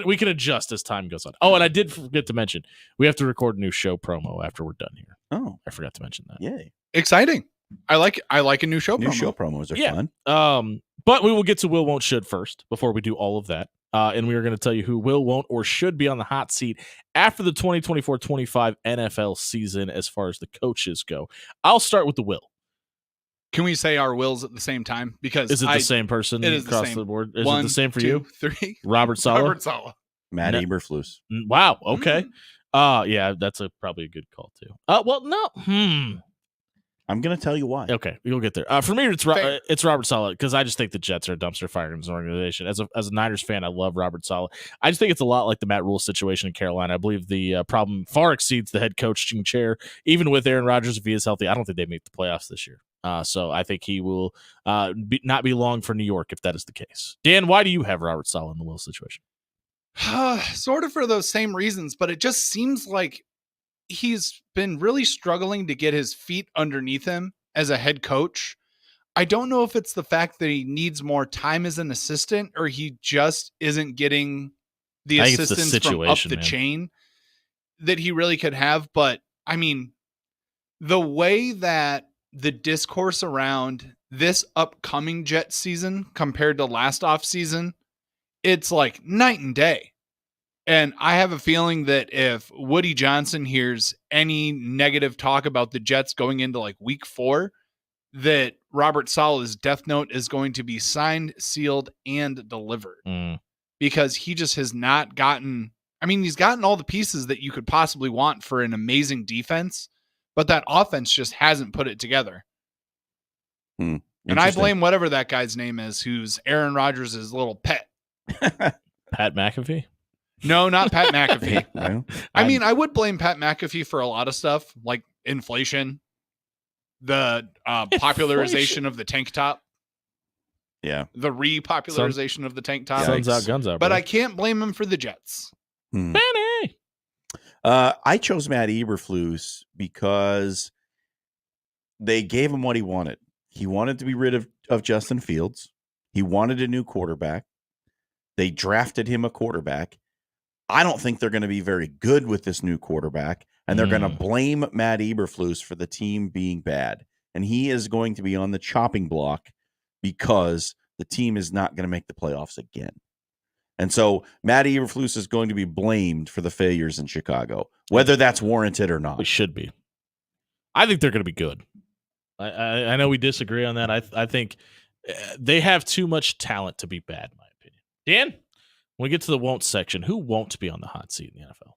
A: We can adjust as time goes on. Oh, and I did forget to mention we have to record a new show promo after we're done here.
B: Oh,
A: I forgot to mention that.
B: Yay!
C: Exciting. I like a new show.
B: Show promos are
A: fun. But we will get to will, won't, should first before we do all of that. And we are going to tell you who will, won't, or should be on the hot seat after the 2024-25 NFL season as far as the coaches go. I'll start with the will.
C: Can we say our wills at the same time? Because
A: is it the same person across the board? Is it the same for you?
C: 3.
A: Robert Saleh?
C: Robert Saleh.
B: Matt Eberflus.
A: Wow. Okay. Yeah, that's probably a good call too. Well, no.
B: I'm going to tell you why.
A: Okay, you'll get there. For me, it's Robert Saleh because I just think the Jets are a dumpster fire as an organization. As a Niners fan, I love Robert Saleh. I just think it's a lot like the Matt Rule situation in Carolina. I believe the problem far exceeds the head coaching chair. Even with Aaron Rodgers, if he is healthy, I don't think they make the playoffs this year. So I think he will not be long for New York if that is the case. Dan, why do you have Robert Saleh in the will situation?
C: Sort of for those same reasons, but it just seems like he's been really struggling to get his feet underneath him as a head coach. I don't know if it's the fact that he needs more time as an assistant or he just isn't getting the assistance from up the chain that he really could have. But I mean, the way that the discourse around this upcoming Jets season compared to last off season, it's like night and day. And I have a feeling that if Woody Johnson hears any negative talk about the Jets going into like week 4, that Robert Saleh's death note is going to be signed, sealed, and delivered. Because he just has not gotten, he's gotten all the pieces that you could possibly want for an amazing defense, but that offense just hasn't put it together. And I blame whatever that guy's name is, who's Aaron Rodgers' little pet.
A: Pat McAfee?
C: No, not Pat McAfee. No. I would blame Pat McAfee for a lot of stuff, like inflation, the popularization of the tank top.
B: Yeah.
C: The repopularization of the tank top.
A: Guns out, guns out.
C: But
A: bro.
C: I can't blame him for the Jets.
A: Benny!
B: I chose Matt Eberflus because they gave him what he wanted. He wanted to be rid of Justin Fields. He wanted a new quarterback. They drafted him a quarterback. I don't think they're going to be very good with this new quarterback, and they're going to blame Matt Eberflus for the team being bad. And he is going to be on the chopping block because the team is not going to make the playoffs again. And so Matt Eberflus is going to be blamed for the failures in Chicago, whether that's warranted or not.
A: It should be. I think they're going to be good. I know we disagree on that. I think they have too much talent to be bad, in my opinion. Dan? When we get to the won't section, who won't be on the hot seat in the NFL?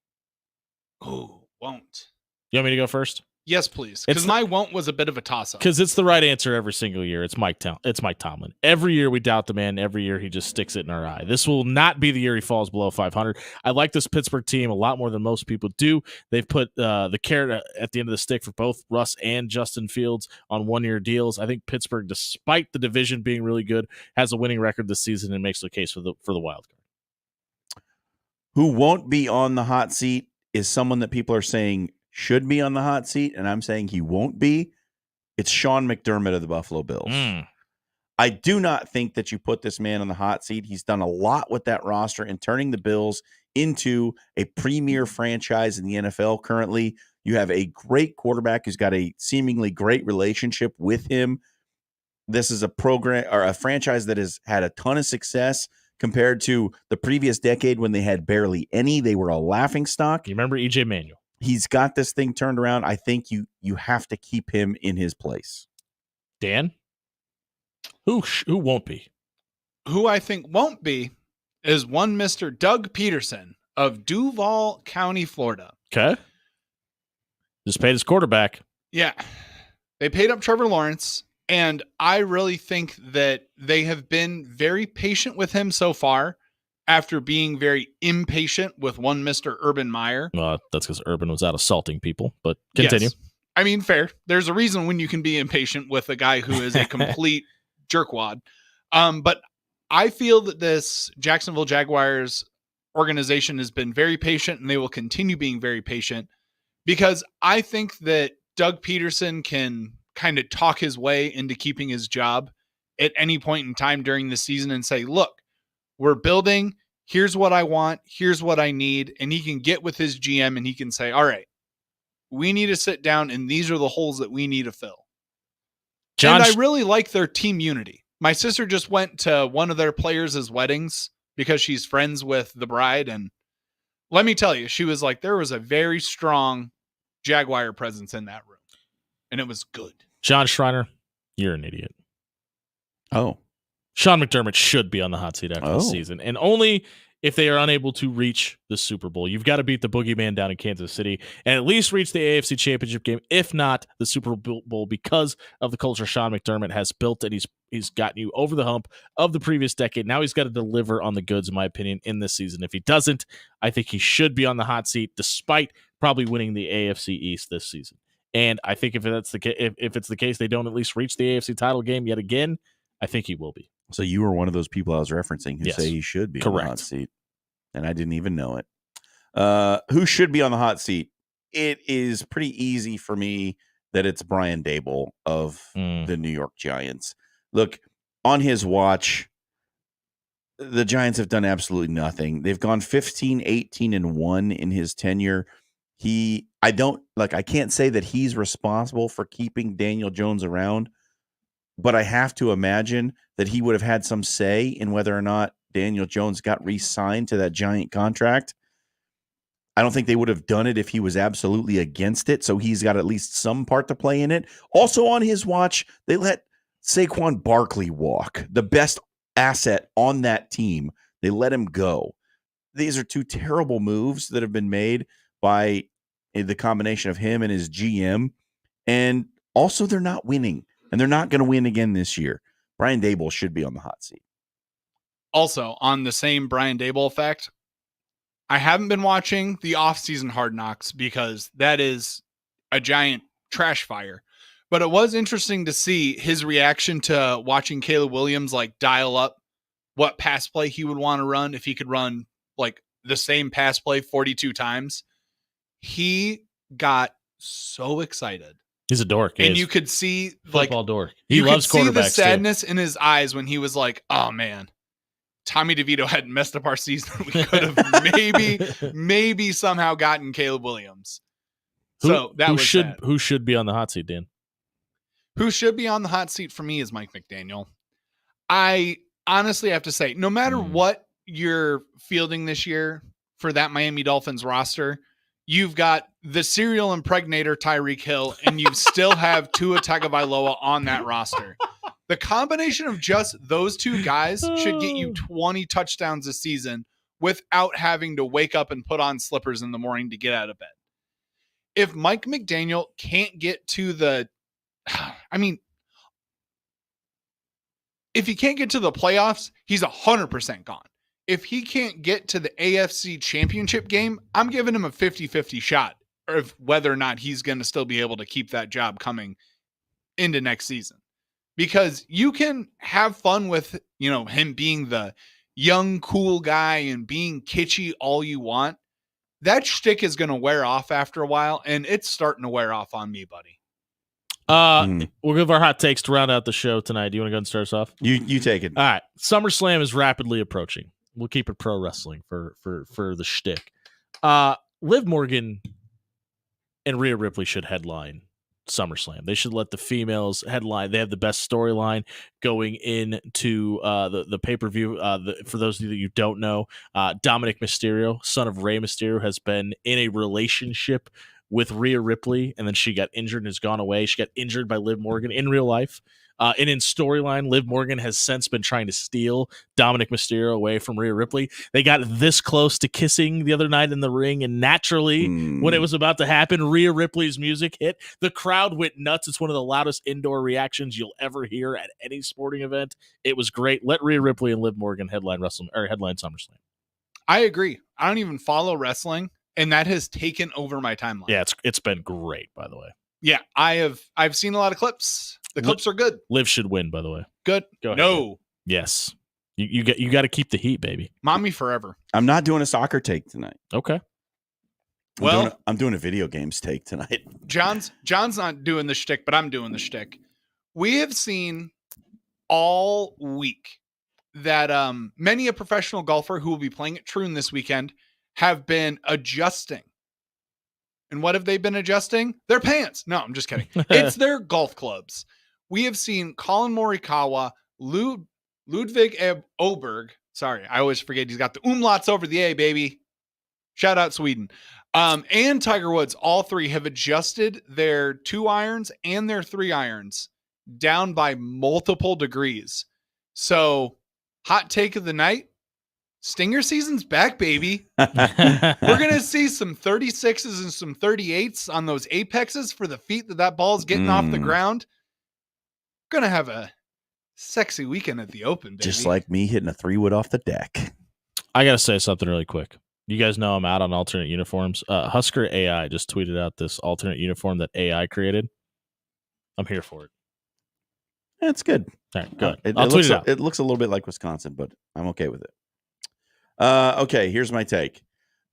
C: Who won't?
A: You want me to go first?
C: Yes, please. Because my won't was a bit of a toss-up.
A: Because it's the right answer every single year. It's Mike Tomlin. Every year we doubt the man. Every year he just sticks it in our eye. This will not be the year he falls below 500. I like this Pittsburgh team a lot more than most people do. They've put the carrot at the end of the stick for both Russ and Justin Fields on one-year deals. I think Pittsburgh, despite the division being really good, has a winning record this season and makes the case for the wild card.
B: Who won't be on the hot seat is someone that people are saying should be on the hot seat, and I'm saying he won't be. It's Sean McDermott of the Buffalo Bills. I do not think that you put this man on the hot seat. He's done a lot with that roster and turning the Bills into a premier franchise in the NFL currently. You have a great quarterback who's got a seemingly great relationship with him. This is a program or a franchise that has had a ton of success compared to the previous decade when they had barely any. They were a laughingstock.
A: You remember E.J. Manuel?
B: he's got this thing turned around. I think you have to keep him in his place.
A: Dan, who won't be?
C: Who I think won't be is one Mr. Doug Peterson of Duval County, Florida.
A: Okay. Just paid his quarterback.
C: Yeah. They paid up Trevor Lawrence, and I really think that they have been very patient with him so far after being very impatient with one Mr. Urban Meyer.
A: That's because Urban was out assaulting people, but continue.
C: Yes. I mean, fair. There's a reason when you can be impatient with a guy who is a complete jerkwad. But I feel that this Jacksonville Jaguars organization has been very patient, and they will continue being very patient, because I think that Doug Peterson can kind of talk his way into keeping his job at any point in time during the season and say, look, we're building, here's what I want, here's what I need. And he can get with his GM and he can say, all right, we need to sit down and these are the holes that we need to fill. And I really like their team unity. My sister just went to one of their players' weddings because she's friends with the bride. And let me tell you, she was like, there was a very strong Jaguar presence in that room. And it was good.
A: John Schreiner, you're an idiot.
B: Oh.
A: Sean McDermott should be on the hot seat after the season. And only if they are unable to reach the Super Bowl. You've got to beat the boogeyman down in Kansas City and at least reach the AFC Championship game, if not the Super Bowl, because of the culture Sean McDermott has built, and he's gotten you over the hump of the previous decade. Now he's got to deliver on the goods, in my opinion, in this season. If he doesn't, I think he should be on the hot seat, despite probably winning the AFC East this season. And I think if it's the case, they don't at least reach the AFC title game yet again, I think he will be.
B: So you were one of those people I was referencing who say he should be on the hot seat, and I didn't even know it. Who should be on the hot seat? It is pretty easy for me that it's Brian Daboll of the New York Giants. Look, on his watch, the Giants have done absolutely nothing. They've gone 15-18-1 in his tenure. I can't say that he's responsible for keeping Daniel Jones around, but I have to imagine that he would have had some say in whether or not Daniel Jones got re-signed to that giant contract. I don't think they would have done it if he was absolutely against it, so he's got at least some part to play in it. Also on his watch, they let Saquon Barkley walk, the best asset on that team. They let him go. These are two terrible moves that have been made by the combination of him and his GM, and also they're not winning. And they're not going to win again this year. Brian Daboll should be on the hot seat.
C: Also, on the same Brian Daboll effect, I haven't been watching the off-season Hard Knocks because that is a giant trash fire. But it was interesting to see his reaction to watching Caleb Williams dial up what pass play he would want to run if he could run the same pass play 42 times. He got so excited.
A: He's a dork.
C: And you could see
A: football dork. He loves quarterbacks. You could see the
C: sadness in his eyes when he was like, "Oh man, Tommy DeVito hadn't messed up our season. We could have maybe somehow gotten Caleb Williams." Who should be on the hot seat, Dan? Who should be on the hot seat for me is Mike McDaniel. I honestly have to say, no matter what you're fielding this year for that Miami Dolphins roster, you've got the serial impregnator Tyreek Hill, and you still have Tua Tagovailoa on that roster. The combination of just those two guys should get you 20 touchdowns a season without having to wake up and put on slippers in the morning to get out of bed. If Mike McDaniel can't get to if he can't get to the playoffs, he's 100% gone. If he can't get to the AFC Championship game, I'm giving him a 50-50 shot of whether or not he's going to still be able to keep that job coming into next season. Because you can have fun with, him being the young, cool guy and being kitschy all you want. That shtick is going to wear off after a while, and it's starting to wear off on me, buddy.
A: We'll give our hot takes to round out the show tonight. Do you want to go and start us off?
B: You take it.
A: All right. SummerSlam is rapidly approaching. We'll keep it pro wrestling for the shtick. Liv Morgan and Rhea Ripley should headline SummerSlam. They should let the females headline. They have the best storyline going into the pay-per-view. For those of you that you don't know, Dominic Mysterio, son of Rey Mysterio, has been in a relationship with Rhea Ripley, and then she got injured and has gone away. She got injured by Liv Morgan in real life. And in storyline, Liv Morgan has since been trying to steal Dominic Mysterio away from Rhea Ripley. They got this close to kissing the other night in the ring, and naturally, when it was about to happen, Rhea Ripley's music hit. The crowd went nuts. It's one of the loudest indoor reactions you'll ever hear at any sporting event. It was great. Let Rhea Ripley and Liv Morgan headline SummerSlam.
C: I agree. I don't even follow wrestling, and that has taken over my timeline.
A: Yeah, it's been great, by the way.
C: Yeah, I've seen a lot of clips. The clips are good.
A: Liv should win, by the way.
C: Good.
A: Go ahead.
C: No.
A: Yes. You got to keep the heat, baby.
C: Mommy forever.
B: I'm not doing a soccer take tonight.
A: Okay.
B: I'm doing a video games take tonight.
C: John's not doing the shtick, but I'm doing the shtick. We have seen all week that many a professional golfer who will be playing at Troon this weekend have been adjusting. And what have they been adjusting? Their pants. No, I'm just kidding. It's their golf clubs. We have seen Colin Morikawa, Ludwig Oberg. Sorry, I always forget he's got the umlauts over the A, baby. Shout out Sweden. And Tiger Woods, all three have adjusted their 2 irons and their 3 irons down by multiple degrees. So, hot take of the night, Stinger season's back, baby. We're going to see some 36s and some 38s on those apexes for the feet that ball's getting off the ground. Going to have a sexy weekend at the Open, baby.
B: Just like me hitting a 3-wood off the deck.
A: I got to say something really quick. You guys know I'm out on alternate uniforms. Husker AI just tweeted out this alternate uniform that AI created. I'm here for it.
B: That's good.
A: All right, good.
B: I'll tweet it out. It looks a little bit like Wisconsin, but I'm okay with it. Okay, here's my take.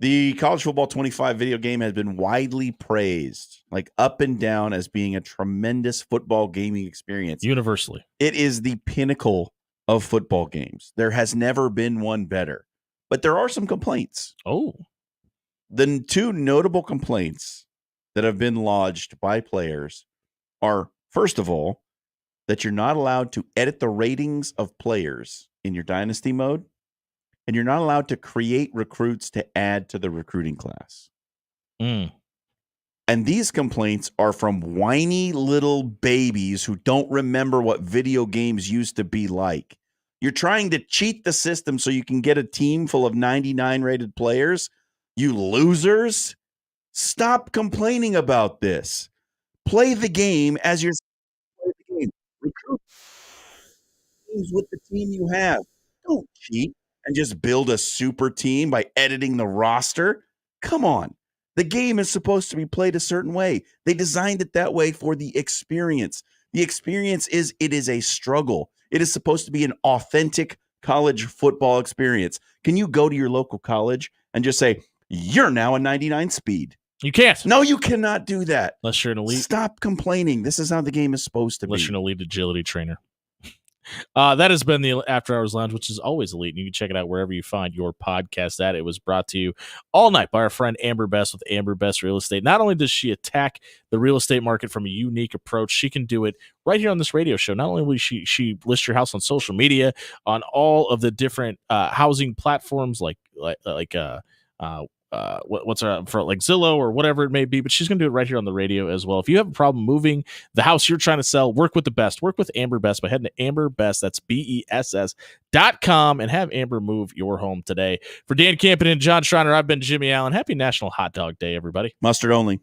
B: The College Football 25 video game has been widely praised, like up and down, as being a tremendous football gaming experience.
A: Universally.
B: It is the pinnacle of football games. There has never been one better. But there are some complaints.
A: Oh.
B: The 2 notable complaints that have been lodged by players are, first of all, that you're not allowed to edit the ratings of players in your dynasty mode. And you're not allowed to create recruits to add to the recruiting class. And these complaints are from whiny little babies who don't remember what video games used to be like. You're trying to cheat the system so you can get a team full of 99 rated players. You losers. Stop complaining about this. Play the game as you're playing the game. Recruit teams with the team you have. Don't cheat and just build a super team by editing the roster. Come on. The game is supposed to be played a certain way. They designed it that way for the experience. The experience is a struggle. It is supposed to be an authentic college football experience. Can you go to your local college and just say, you're now a 99 speed?
A: You can't.
B: No, you cannot do that.
A: Unless you're an elite.
B: Stop complaining. This is how the game is supposed to be.
A: Unless you're an elite agility trainer. That has been the After Hours Lounge, which is always elite. And you can check it out wherever you find your podcast at. It was brought to you all night by our friend Amber Best with Amber Best Real Estate. Not only does she attack the real estate market from a unique approach, she can do it right here on this radio show. Not only will she list your house on social media, on all of the different housing platforms like what's for like Zillow or whatever it may be, but she's going to do it right here on the radio as well. If you have a problem moving the house you're trying to sell, work with the best. Work with Amber Best by heading to Amber Best. That's BESS.com and have Amber move your home today. For Dan Campen and John Schreiner, I've been Jimmy Allen. Happy National Hot Dog Day, everybody.
B: Mustard only.